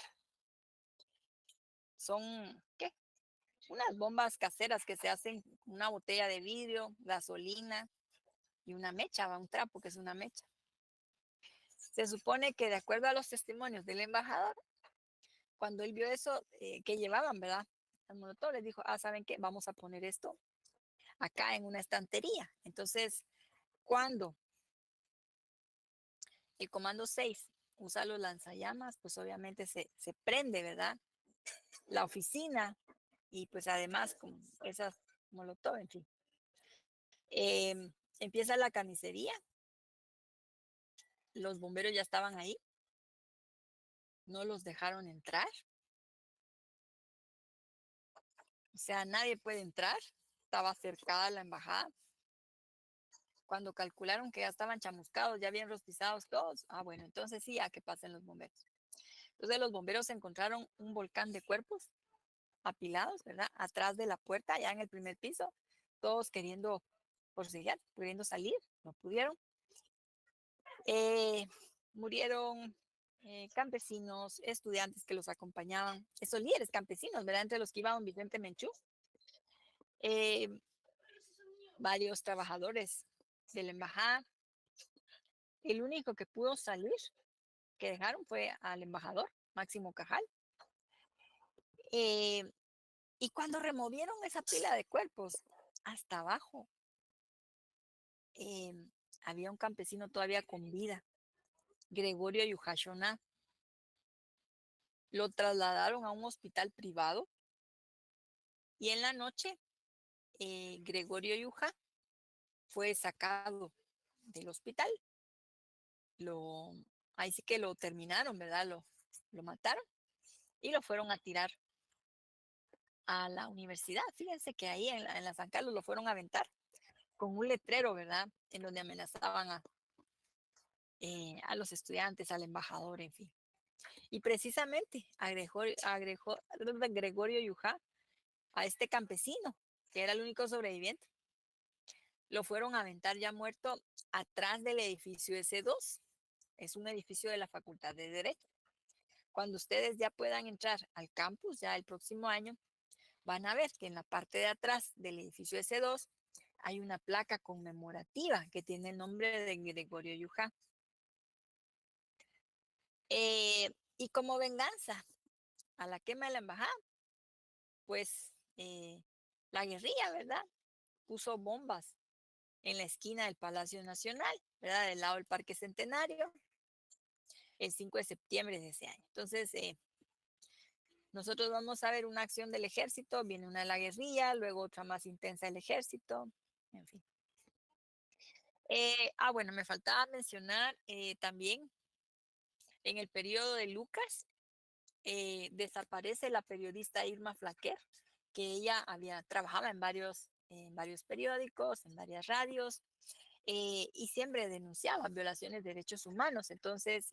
Son, ¿qué? Unas bombas caseras que se hacen con una botella de vidrio, gasolina y una mecha, un trapo que es una mecha. Se supone que de acuerdo a los testimonios del embajador, cuando él vio eso que llevaban, ¿verdad? El Molotov les dijo, ¿saben qué? Vamos a poner esto acá en una estantería. Entonces, cuando el comando 6 usa los lanzallamas, pues obviamente se prende, ¿verdad? La oficina y pues además con esas molotov, en fin. Empieza la carnicería, los bomberos ya estaban ahí, no los dejaron entrar, o sea, nadie puede entrar, estaba cercada la embajada. Cuando calcularon que ya estaban chamuscados, ya bien rostizados todos, bueno, entonces sí, a que pasen los bomberos. Entonces los bomberos encontraron un volcán de cuerpos apilados, ¿verdad? Atrás de la puerta, ya en el primer piso, todos queriendo forcejear, queriendo salir, no pudieron. Murieron campesinos, estudiantes que los acompañaban, esos líderes campesinos, ¿verdad? Entre los que iba don Vicente Menchú, eh, varios trabajadores de la embajada. El único que pudo salir, que dejaron, fue al embajador, Máximo Cajal. Eh, y cuando removieron esa pila de cuerpos, hasta abajo, eh, había un campesino todavía con vida, Gregorio Yujachona. Lo trasladaron a un hospital privado y en la noche Gregorio Yuja fue sacado del hospital. Lo, Ahí sí que lo terminaron, ¿verdad? Lo mataron y lo fueron a tirar a la universidad. Fíjense que ahí en la San Carlos lo fueron a aventar con un letrero, ¿verdad? En donde amenazaban a los estudiantes, al embajador, en fin. Y precisamente Gregorio Yuja, a este campesino, que era el único sobreviviente, lo fueron a aventar ya muerto atrás del edificio S2. Es un edificio de la Facultad de Derecho. Cuando ustedes ya puedan entrar al campus, ya el próximo año, van a ver que en la parte de atrás del edificio S2 hay una placa conmemorativa que tiene el nombre de Gregorio Yujá. Y como venganza a la quema de la embajada, pues la guerrilla, ¿verdad? Puso bombas en la esquina del Palacio Nacional, ¿verdad? Del lado del Parque Centenario, el 5 de septiembre de ese año. Entonces, nosotros vamos a ver una acción del ejército, viene una de la guerrilla, luego otra más intensa del ejército, en fin. Bueno, me faltaba mencionar también en el periodo de Lucas, desaparece la periodista Irma Flaquer, que ella trabajaba en varios periódicos, en varias radios, y siempre denunciaba violaciones de derechos humanos. Entonces,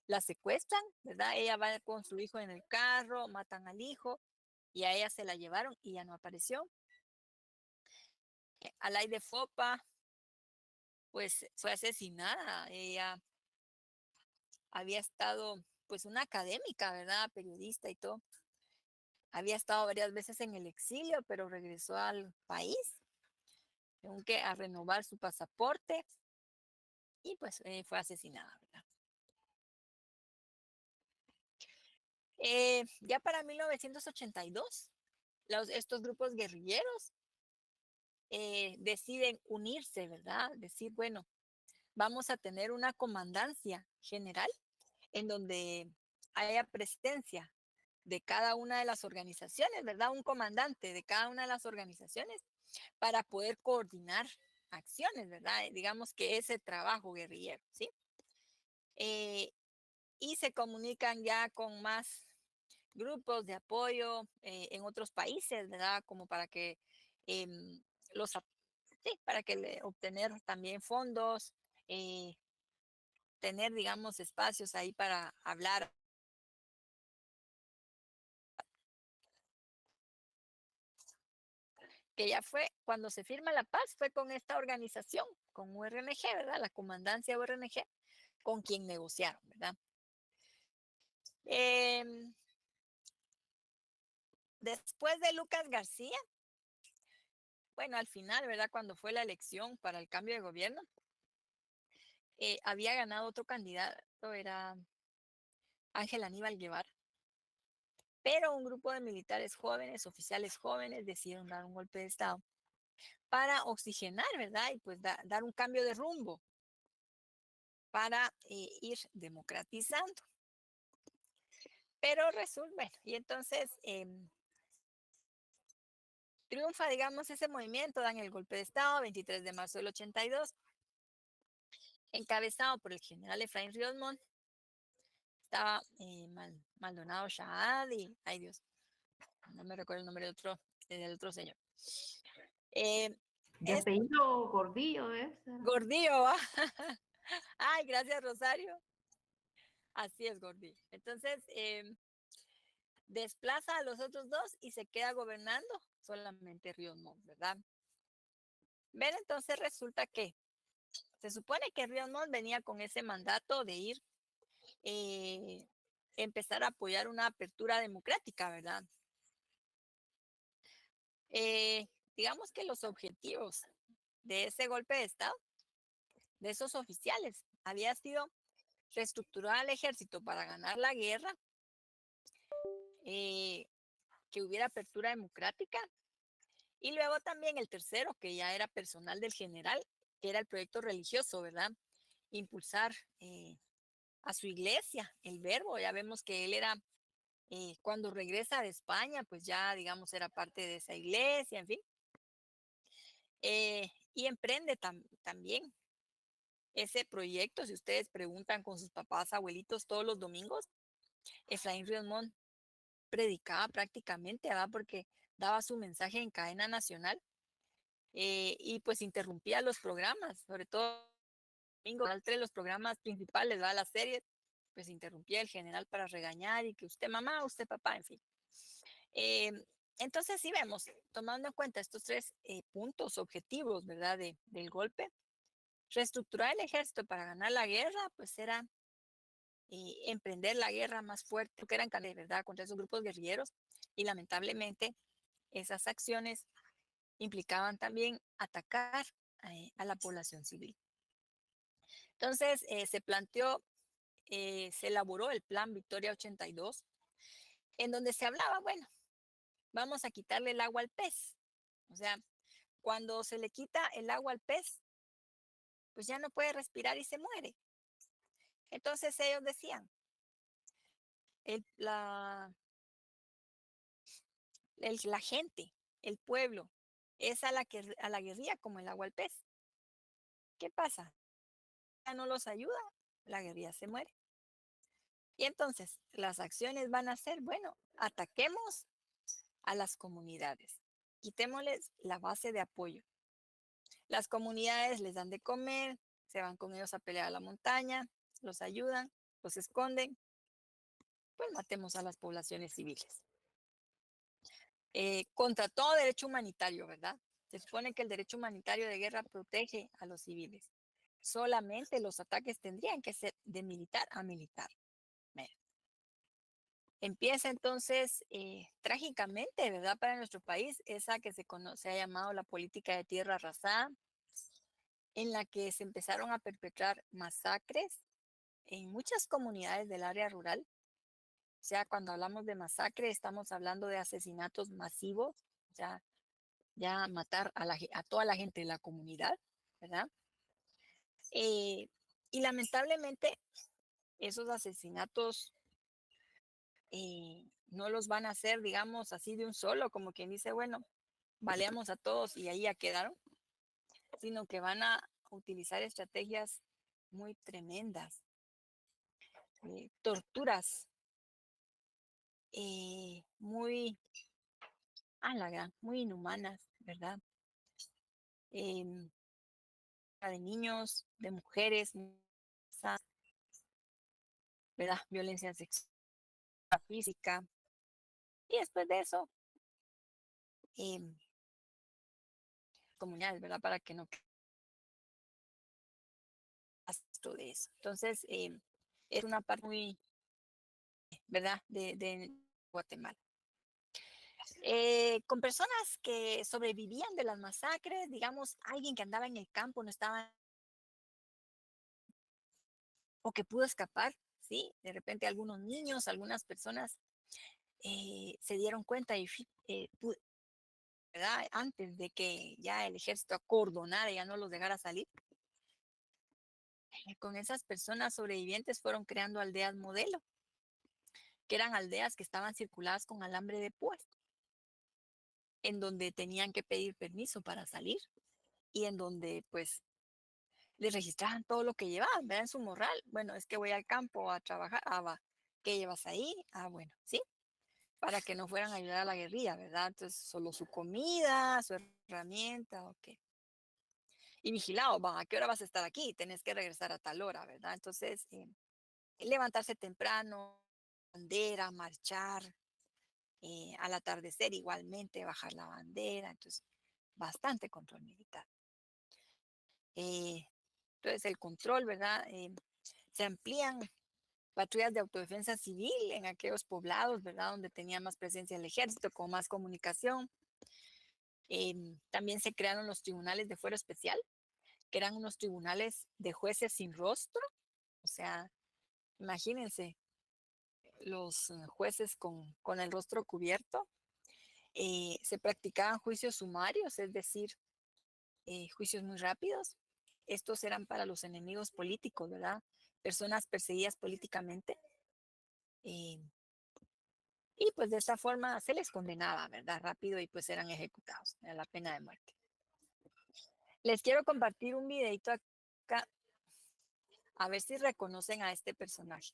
la secuestran, ¿verdad? Ella va con su hijo en el carro, matan al hijo y a ella se la llevaron y ya no apareció. Alaide Fopa, pues fue asesinada. Ella había estado, pues una académica, ¿verdad? Periodista y todo. Había estado varias veces en el exilio, pero regresó al país, aunque a renovar su pasaporte y pues fue asesinada, ¿verdad? Ya para 1982, estos grupos guerrilleros deciden unirse, ¿verdad? Decir, bueno, vamos a tener una comandancia general en donde haya presencia de cada una de las organizaciones, ¿verdad? Un comandante de cada una de las organizaciones para poder coordinar acciones, ¿verdad? Digamos que ese trabajo guerrillero, ¿sí? Y se comunican ya con más grupos de apoyo en otros países, ¿verdad? Como para que los sí, para que obtener también fondos, eh, tener, digamos, espacios ahí para hablar. Que ya fue, cuando se firma la paz, fue con esta organización, con URNG, ¿verdad? La comandancia URNG, con quien negociaron, ¿verdad? Después de Lucas García, bueno, al final, ¿verdad? Cuando fue la elección para el cambio de gobierno, había ganado otro candidato, era Ángel Aníbal Guevara, pero un grupo de militares jóvenes, oficiales jóvenes, decidieron dar un golpe de Estado para oxigenar, ¿verdad? Y pues dar un cambio de rumbo para ir democratizando. Pero resulta, bueno, y entonces triunfa, digamos, ese movimiento, dan el golpe de Estado, 23 de marzo del 82, encabezado por el general Efraín Ríos Montt. Estaba Maldonado Shahad y, ay Dios, no me recuerdo el nombre del otro señor. De apellido Gordillo, ¿eh? Gordillo, ¿va? Ay, gracias Rosario. Así es, Gordillo. Entonces, desplaza a los otros dos y se queda gobernando solamente Ríos Montt, ¿verdad? Ven, entonces resulta que se supone que Ríos Montt venía con ese mandato de ir, empezar a apoyar una apertura democrática, ¿verdad? Digamos que los objetivos de ese golpe de Estado, de esos oficiales, había sido reestructurar al ejército para ganar la guerra, que hubiera apertura democrática, y luego también el tercero, que ya era personal del general, que era el proyecto religioso, ¿verdad? Impulsar a su iglesia, el Verbo. Ya vemos que él era, cuando regresa de España, pues ya, digamos, era parte de esa iglesia, en fin. Y emprende también ese proyecto. Si ustedes preguntan con sus papás, abuelitos, todos los domingos, Efraín Ríos Montt predicaba prácticamente, ¿verdad? Porque daba su mensaje en cadena nacional. Y pues interrumpía los programas, sobre todo domingo, entre los programas principales, ¿verdad? Las series, pues interrumpía el general para regañar y que usted mamá, usted papá, en fin. Eh, entonces sí vemos, tomando en cuenta estos tres puntos objetivos, ¿verdad? Del golpe, reestructurar el ejército para ganar la guerra, pues era emprender la guerra más fuerte, que eran, ¿verdad? Contra esos grupos guerrilleros Y lamentablemente esas acciones implicaban también atacar a la población civil. Entonces se planteó, se elaboró el Plan Victoria 82, en donde se hablaba, bueno, vamos a quitarle el agua al pez. O sea, cuando se le quita el agua al pez, pues ya no puede respirar y se muere. Entonces ellos decían, la la gente, el pueblo, es a la guerrilla como el agua al pez. ¿Qué pasa? Ya no los ayuda, la guerrilla se muere. Y entonces las acciones van a ser, bueno, ataquemos a las comunidades, quitémosles la base de apoyo. Las comunidades les dan de comer, se van con ellos a pelear a la montaña, los ayudan, los esconden, pues matemos a las poblaciones civiles. Contra todo derecho humanitario, ¿verdad? Se supone que el derecho humanitario de guerra protege a los civiles. Solamente los ataques tendrían que ser de militar a militar. Bueno, empieza entonces, trágicamente, ¿verdad? Para nuestro país, esa que se ha llamado la política de tierra arrasada, en la que se empezaron a perpetrar masacres en muchas comunidades del área rural. O sea, cuando hablamos de masacre, estamos hablando de asesinatos masivos, o sea, ya matar a toda la gente de la comunidad, ¿verdad? Eh, y lamentablemente esos asesinatos no los van a hacer, digamos, así de un solo, como quien dice, bueno, baleamos a todos y ahí ya quedaron, sino que van a utilizar estrategias muy tremendas, torturas muy, muy inhumanas, ¿verdad? Em, de niños, de mujeres, ¿verdad? Violencia sexual, física. Y después de eso, em, comunidades, ¿verdad? Para que no quede rastro de eso. Entonces, es una parte muy, ¿verdad? De Guatemala. Con personas que sobrevivían de las masacres, digamos, alguien que andaba en el campo, no estaba, o que pudo escapar, ¿sí? De repente algunos niños, algunas personas se dieron cuenta y, ¿verdad? Antes de que ya el ejército acordonara y ya no los dejara salir, con esas personas sobrevivientes fueron creando aldeas modelo, que eran aldeas que estaban circuladas con alambre de púas, en donde tenían que pedir permiso para salir y en donde pues les registraban todo lo que llevaban, ¿verdad? En su morral. Bueno, es que voy al campo a trabajar. Ah, va. ¿Qué llevas ahí? Ah, bueno, ¿sí? Para que no fueran a ayudar a la guerrilla, ¿verdad? Entonces, solo su comida, su herramienta, ok. Y vigilado, va, ¿a qué hora vas a estar aquí? Tenés que regresar a tal hora, ¿verdad? Entonces, levantarse temprano, bandera, marchar, al atardecer igualmente bajar la bandera, entonces bastante control militar. Entonces el control, ¿verdad? Se amplían patrullas de autodefensa civil en aquellos poblados, ¿verdad? Donde tenía más presencia el ejército, con más comunicación. También se crearon los tribunales de fuero especial, que eran unos tribunales de jueces sin rostro, o sea, imagínense, los jueces con el rostro cubierto. Se practicaban juicios sumarios, es decir, juicios muy rápidos. Estos eran para los enemigos políticos, ¿verdad? Personas perseguidas políticamente. Eh, y pues de esta forma se les condenaba, ¿verdad? Rápido y pues eran ejecutados a la pena de muerte. Les quiero compartir un videito acá, a ver si reconocen a este personaje.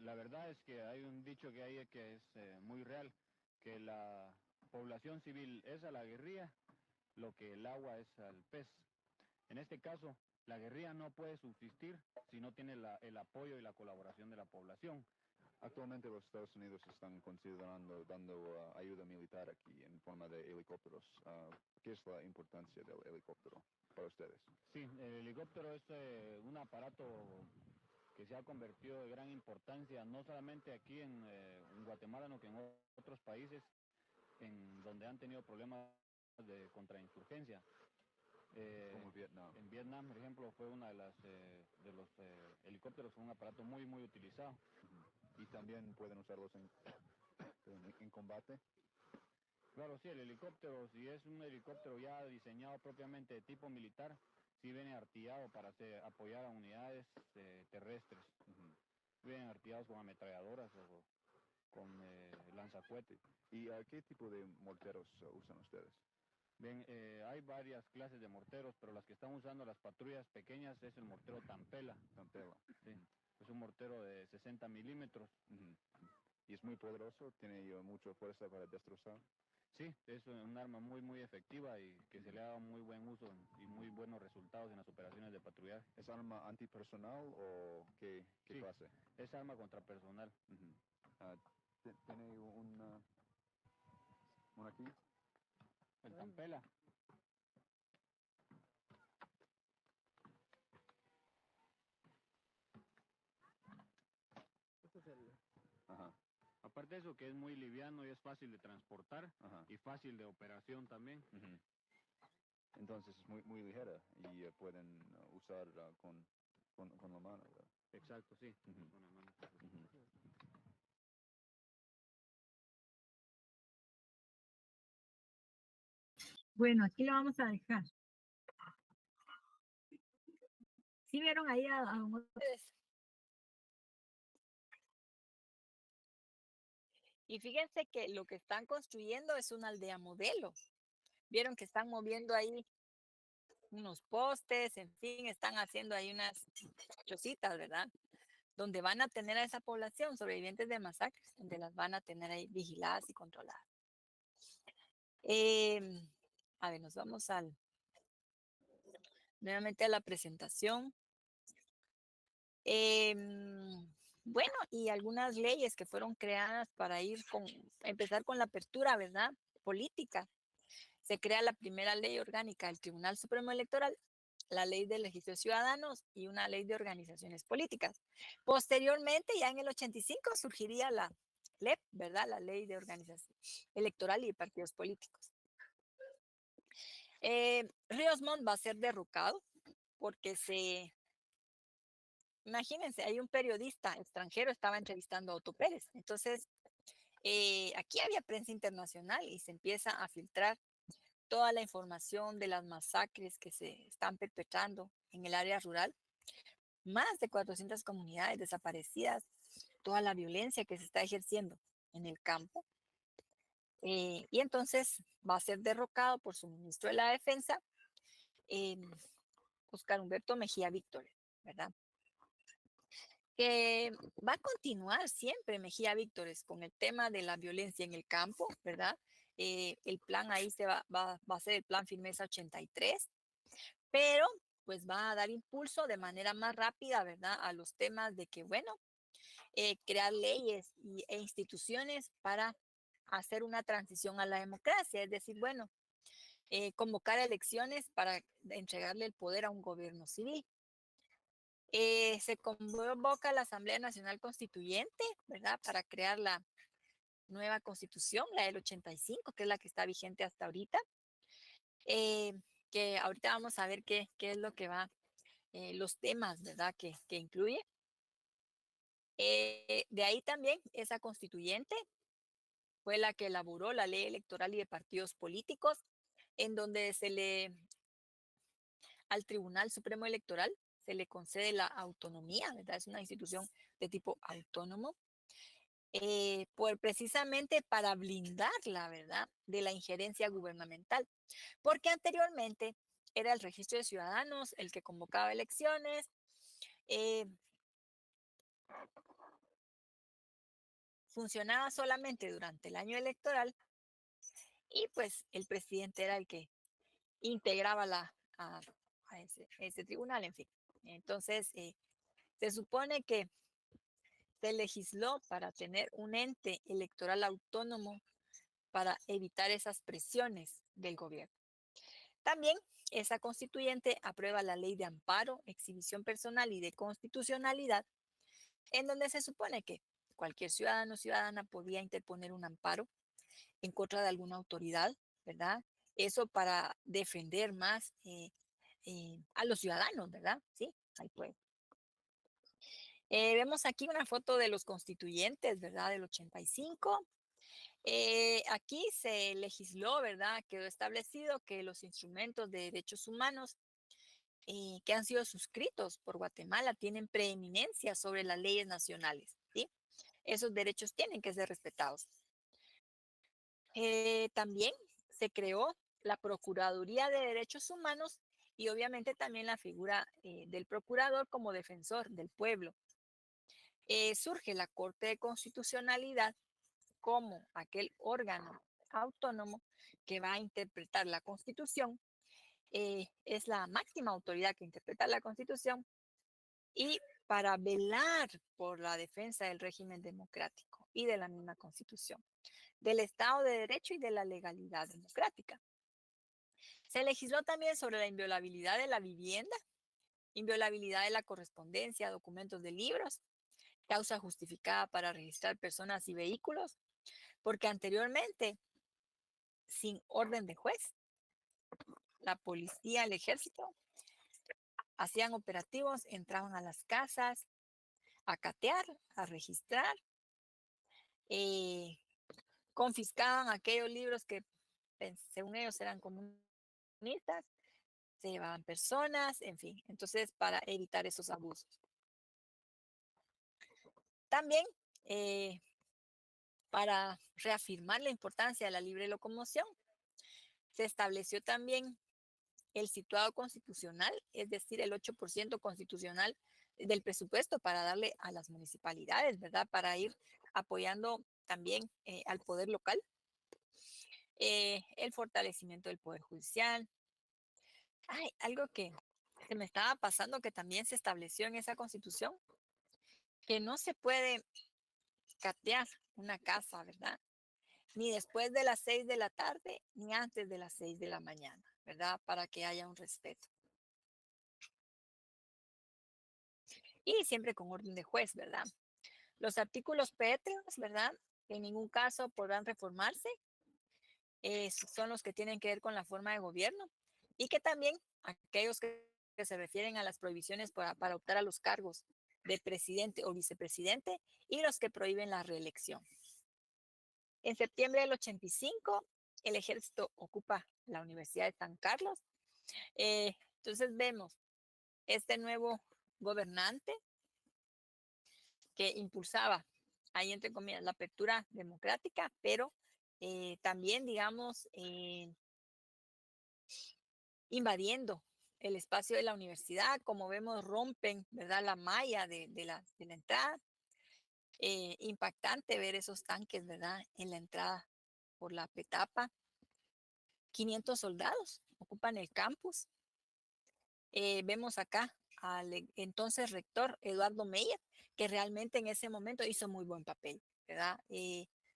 La verdad es que hay un dicho que hay que es muy real, que la población civil es a la guerrilla lo que el agua es al pez. En este caso, La guerrilla no puede subsistir si no tiene el apoyo y la colaboración de la población. Actualmente los Estados Unidos están considerando dando ayuda militar aquí en forma de helicópteros. ¿Qué es la importancia del helicóptero para ustedes? Sí, el helicóptero es un aparato que se ha convertido de gran importancia, no solamente aquí en Guatemala, sino que en otros países en donde han tenido problemas de contrainsurgencia. Como Vietnam. En Vietnam, por ejemplo, fue una de los helicópteros, fue un aparato muy, muy utilizado. Y también pueden usarlos en combate. Claro, sí, el helicóptero, si es un helicóptero ya diseñado propiamente de tipo militar, sí viene artillado para apoyar a unidades terrestres. Vienen artillados con ametralladoras o con lanzacohetes. ¿Y qué tipo de morteros usan ustedes? Bien, hay varias clases de morteros, pero las que están usando las patrullas pequeñas es el mortero Tampela. Tampela. Sí, es un mortero de 60 milímetros. Y es muy poderoso, tiene mucha fuerza para destrozar. Sí, es un arma muy, muy efectiva y que se le ha dado muy buen uso y muy buenos resultados en las operaciones de patrullaje. ¿Es arma antipersonal o qué Sí. clase? Es arma contra personal. ¿Tiene una aquí? El Tampela. Ajá. Aparte de eso, que es muy liviano y es fácil de transportar Ajá. y fácil de operación también. Entonces es muy, muy ligera y pueden usar con la mano, ¿verdad? Exacto, sí. Con la mano. Bueno, aquí lo vamos a dejar. ¿Sí vieron ahí a ustedes? Y fíjense que lo que están construyendo es una aldea modelo. Vieron que están moviendo ahí unos postes, en fin, están haciendo ahí unas chocitas, ¿verdad? Donde van a tener a esa población sobrevivientes de masacres, donde las van a tener ahí vigiladas y controladas. A ver, nos vamos nuevamente a la presentación. Bueno, y algunas leyes que fueron creadas para empezar con la apertura, ¿verdad? Política. Se crea la primera ley orgánica del Tribunal Supremo Electoral, la ley de registro de ciudadanos y una ley de organizaciones políticas. Posteriormente, ya en el 85, surgiría la LEP, ¿verdad? La ley de organización electoral y de partidos políticos. Ríos Montt va a ser derrocado porque imagínense, hay un periodista extranjero, estaba entrevistando a Otto Pérez. Entonces, aquí había prensa internacional y se empieza a filtrar toda la información de las masacres que se están perpetrando en el área rural. Más de 400 comunidades desaparecidas, toda la violencia que se está ejerciendo en el campo. Y entonces va a ser derrocado por su ministro de la Defensa, Óscar Humberto Mejía Víctor, ¿verdad? Que va a continuar siempre Mejía Víctores con el tema de la violencia en el campo, ¿verdad? El plan ahí va a ser el plan Firmeza 83, pero pues va a dar impulso de manera más rápida, ¿verdad? A los temas de que, bueno, crear leyes e instituciones para hacer una transición a la democracia, es decir, bueno, convocar elecciones para entregarle el poder a un gobierno civil. Se convoca la Asamblea Nacional Constituyente, ¿verdad? Para crear la nueva constitución, la del 85, que es la que está vigente hasta ahorita. Que ahorita vamos a ver qué es lo que va, los temas, ¿verdad? Que incluye. De ahí también esa constituyente fue la que elaboró la ley electoral y de partidos políticos, en donde al Tribunal Supremo Electoral se le concede la autonomía, ¿verdad? Es una institución de tipo autónomo, precisamente para blindarla, ¿verdad? De la injerencia gubernamental, porque anteriormente era el registro de ciudadanos el que convocaba elecciones, funcionaba solamente durante el año electoral y pues el presidente era el que integraba a ese tribunal, en fin. Entonces, se supone que se legisló para tener un ente electoral autónomo para evitar esas presiones del gobierno. También esa constituyente aprueba la ley de amparo, exhibición personal y de constitucionalidad, en donde se supone que cualquier ciudadano o ciudadana podía interponer un amparo en contra de alguna autoridad, ¿verdad? Eso para defender más a los ciudadanos, ¿verdad? Sí, ahí puede. Vemos aquí una foto de los constituyentes, ¿verdad? Del 85. Aquí se legisló, ¿verdad? Quedó establecido que los instrumentos de derechos humanos que han sido suscritos por Guatemala tienen preeminencia sobre las leyes nacionales, ¿sí? Esos derechos tienen que ser respetados. También se creó la Procuraduría de Derechos Humanos y obviamente también la figura del procurador como defensor del pueblo. Surge la Corte de Constitucionalidad como aquel órgano autónomo que va a interpretar la Constitución. Es la máxima autoridad que interpreta la Constitución y para velar por la defensa del régimen democrático y de la misma Constitución, del Estado de Derecho y de la legalidad democrática. Se legisló también sobre la inviolabilidad de la vivienda, inviolabilidad de la correspondencia, documentos de libros, causa justificada para registrar personas y vehículos, porque anteriormente, sin orden de juez, la policía, el ejército, hacían operativos, entraban a las casas a catear, a registrar, confiscaban aquellos libros que según ellos eran comunistas, se llevaban personas, en fin, entonces para evitar esos abusos. También para reafirmar la importancia de la libre locomoción, se estableció también el situado constitucional, es decir, el 8% constitucional del presupuesto para darle a las municipalidades, ¿verdad? Para ir apoyando también al poder local, el fortalecimiento del poder judicial. Hay algo que se me estaba pasando que también se estableció en esa constitución, que no se puede catear una casa, ¿verdad? Ni después de las 6 de la tarde, ni antes de las 6 de la mañana, ¿verdad? Para que haya un respeto. Y siempre con orden de juez, ¿verdad? Los artículos pétreos, ¿verdad? En ningún caso podrán reformarse. Son los que tienen que ver con la forma de gobierno y que también aquellos que se refieren a las prohibiciones para optar a los cargos de presidente o vicepresidente y los que prohíben la reelección. En septiembre del 85, el ejército ocupa la Universidad de San Carlos. Entonces vemos este nuevo gobernante que impulsaba, ahí entre comillas, la apertura democrática, pero también, digamos, invadiendo el espacio de la universidad. Como vemos, rompen, ¿verdad?, la malla de la entrada. Impactante ver esos tanques, ¿verdad?, en la entrada por la Petapa. 500 soldados ocupan el campus. Vemos acá al entonces rector Eduardo Meyer, que realmente en ese momento hizo muy buen papel, ¿verdad?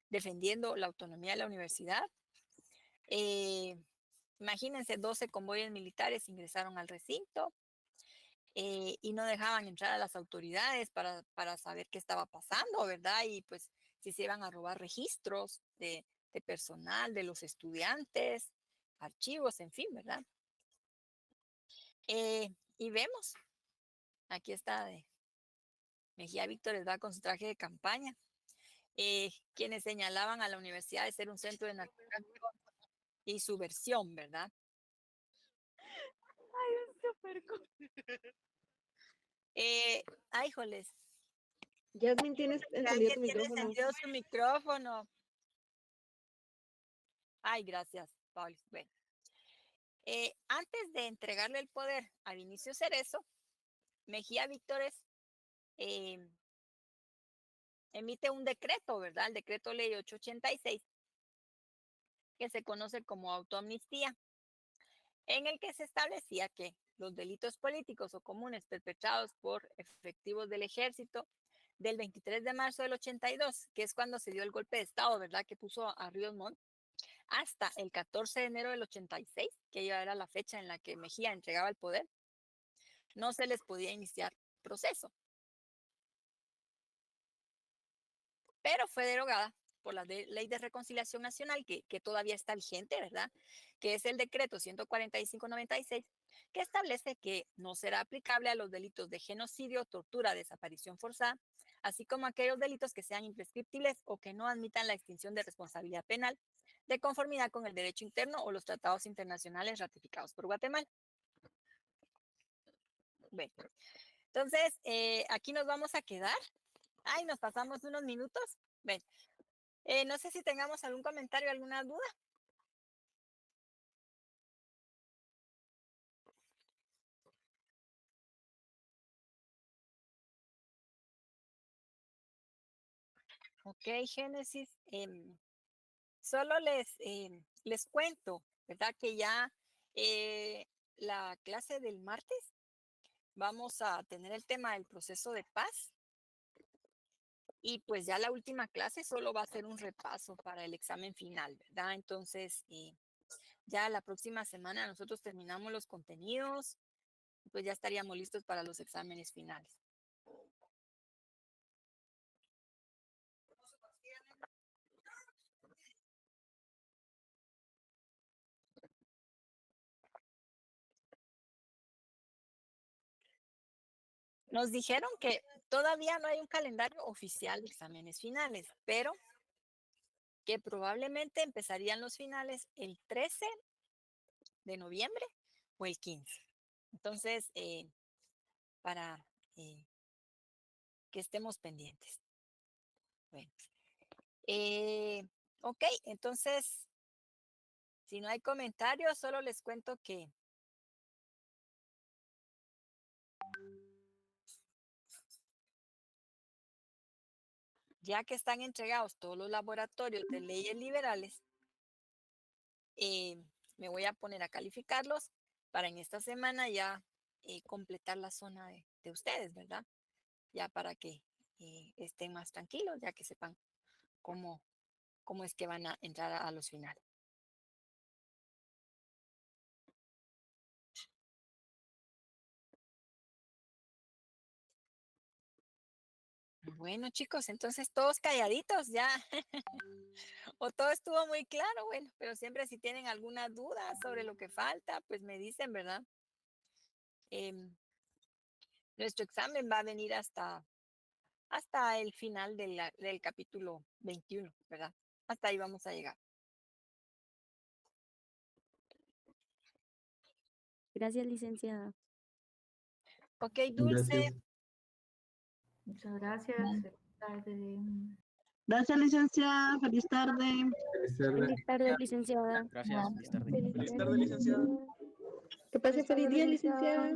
Defendiendo la autonomía de la universidad. Imagínense, 12 convoyes militares ingresaron al recinto y no dejaban entrar a las autoridades para saber qué estaba pasando, ¿verdad? Y pues si se iban a robar registros de personal, de los estudiantes, archivos, en fin, ¿verdad? Y vemos, aquí está Mejía Víctor, va con su traje de campaña, quienes señalaban a la universidad de ser un centro de narcotráfico y subversión, ¿verdad? Ay, es súper cool. Ay, joles. Jasmine, tienes encendido tu Alguien tiene micrófono. encendido su micrófono. Ay, gracias, Paul. Bueno, antes de entregarle el poder a Vinicio Cerezo, Mejía Víctores emite un decreto, ¿verdad? El decreto ley 886, que se conoce como autoamnistía, en el que se establecía que los delitos políticos o comunes perpetrados por efectivos del ejército del 23 de marzo del 82, que es cuando se dio el golpe de Estado, ¿verdad? Que puso a Ríos Montt, hasta el 14 de enero del 86, que ya era la fecha en la que Mejía entregaba el poder, no se les podía iniciar proceso. Pero fue derogada por la Ley de Reconciliación Nacional, que todavía está vigente, ¿verdad? Que es el decreto 145/96, que establece que no será aplicable a los delitos de genocidio, tortura, desaparición forzada, así como aquellos delitos que sean imprescriptibles o que no admitan la extinción de responsabilidad penal, de conformidad con el derecho interno o los tratados internacionales ratificados por Guatemala. Bueno, entonces, aquí nos vamos a quedar. Ay, nos pasamos unos minutos. Ven. No sé si tengamos algún comentario, alguna duda. Ok, Génesis. Solo les cuento, ¿verdad? Que ya la clase del martes vamos a tener el tema del proceso de paz. Y pues ya la última clase solo va a ser un repaso para el examen final, ¿verdad? Entonces, ya la próxima semana nosotros terminamos los contenidos, pues ya estaríamos listos para los exámenes finales. Nos dijeron que todavía no hay un calendario oficial de exámenes finales, pero que probablemente empezarían los finales el 13 de noviembre o el 15. Entonces, para que estemos pendientes. Bueno, ok, entonces, si no hay comentarios, solo les cuento que ya que están entregados todos los laboratorios de leyes liberales, me voy a poner a calificarlos para en esta semana ya completar la zona de ustedes, ¿verdad? Ya para que estén más tranquilos, ya que sepan cómo es que van a entrar a los finales. Bueno, chicos, entonces todos calladitos ya. O todo estuvo muy claro, bueno, pero siempre si tienen alguna duda sobre lo que falta, pues me dicen, ¿verdad? Nuestro examen va a venir hasta el final del capítulo 21, ¿verdad? Hasta ahí vamos a llegar. Gracias, licenciada. Ok, Dulce. Gracias. Muchas gracias. Feliz tarde. Gracias, licenciada. Feliz tarde. Feliz tarde. Feliz tarde, licenciada. Gracias, feliz tarde. Feliz tarde, licenciada. Que pase feliz día, licenciada.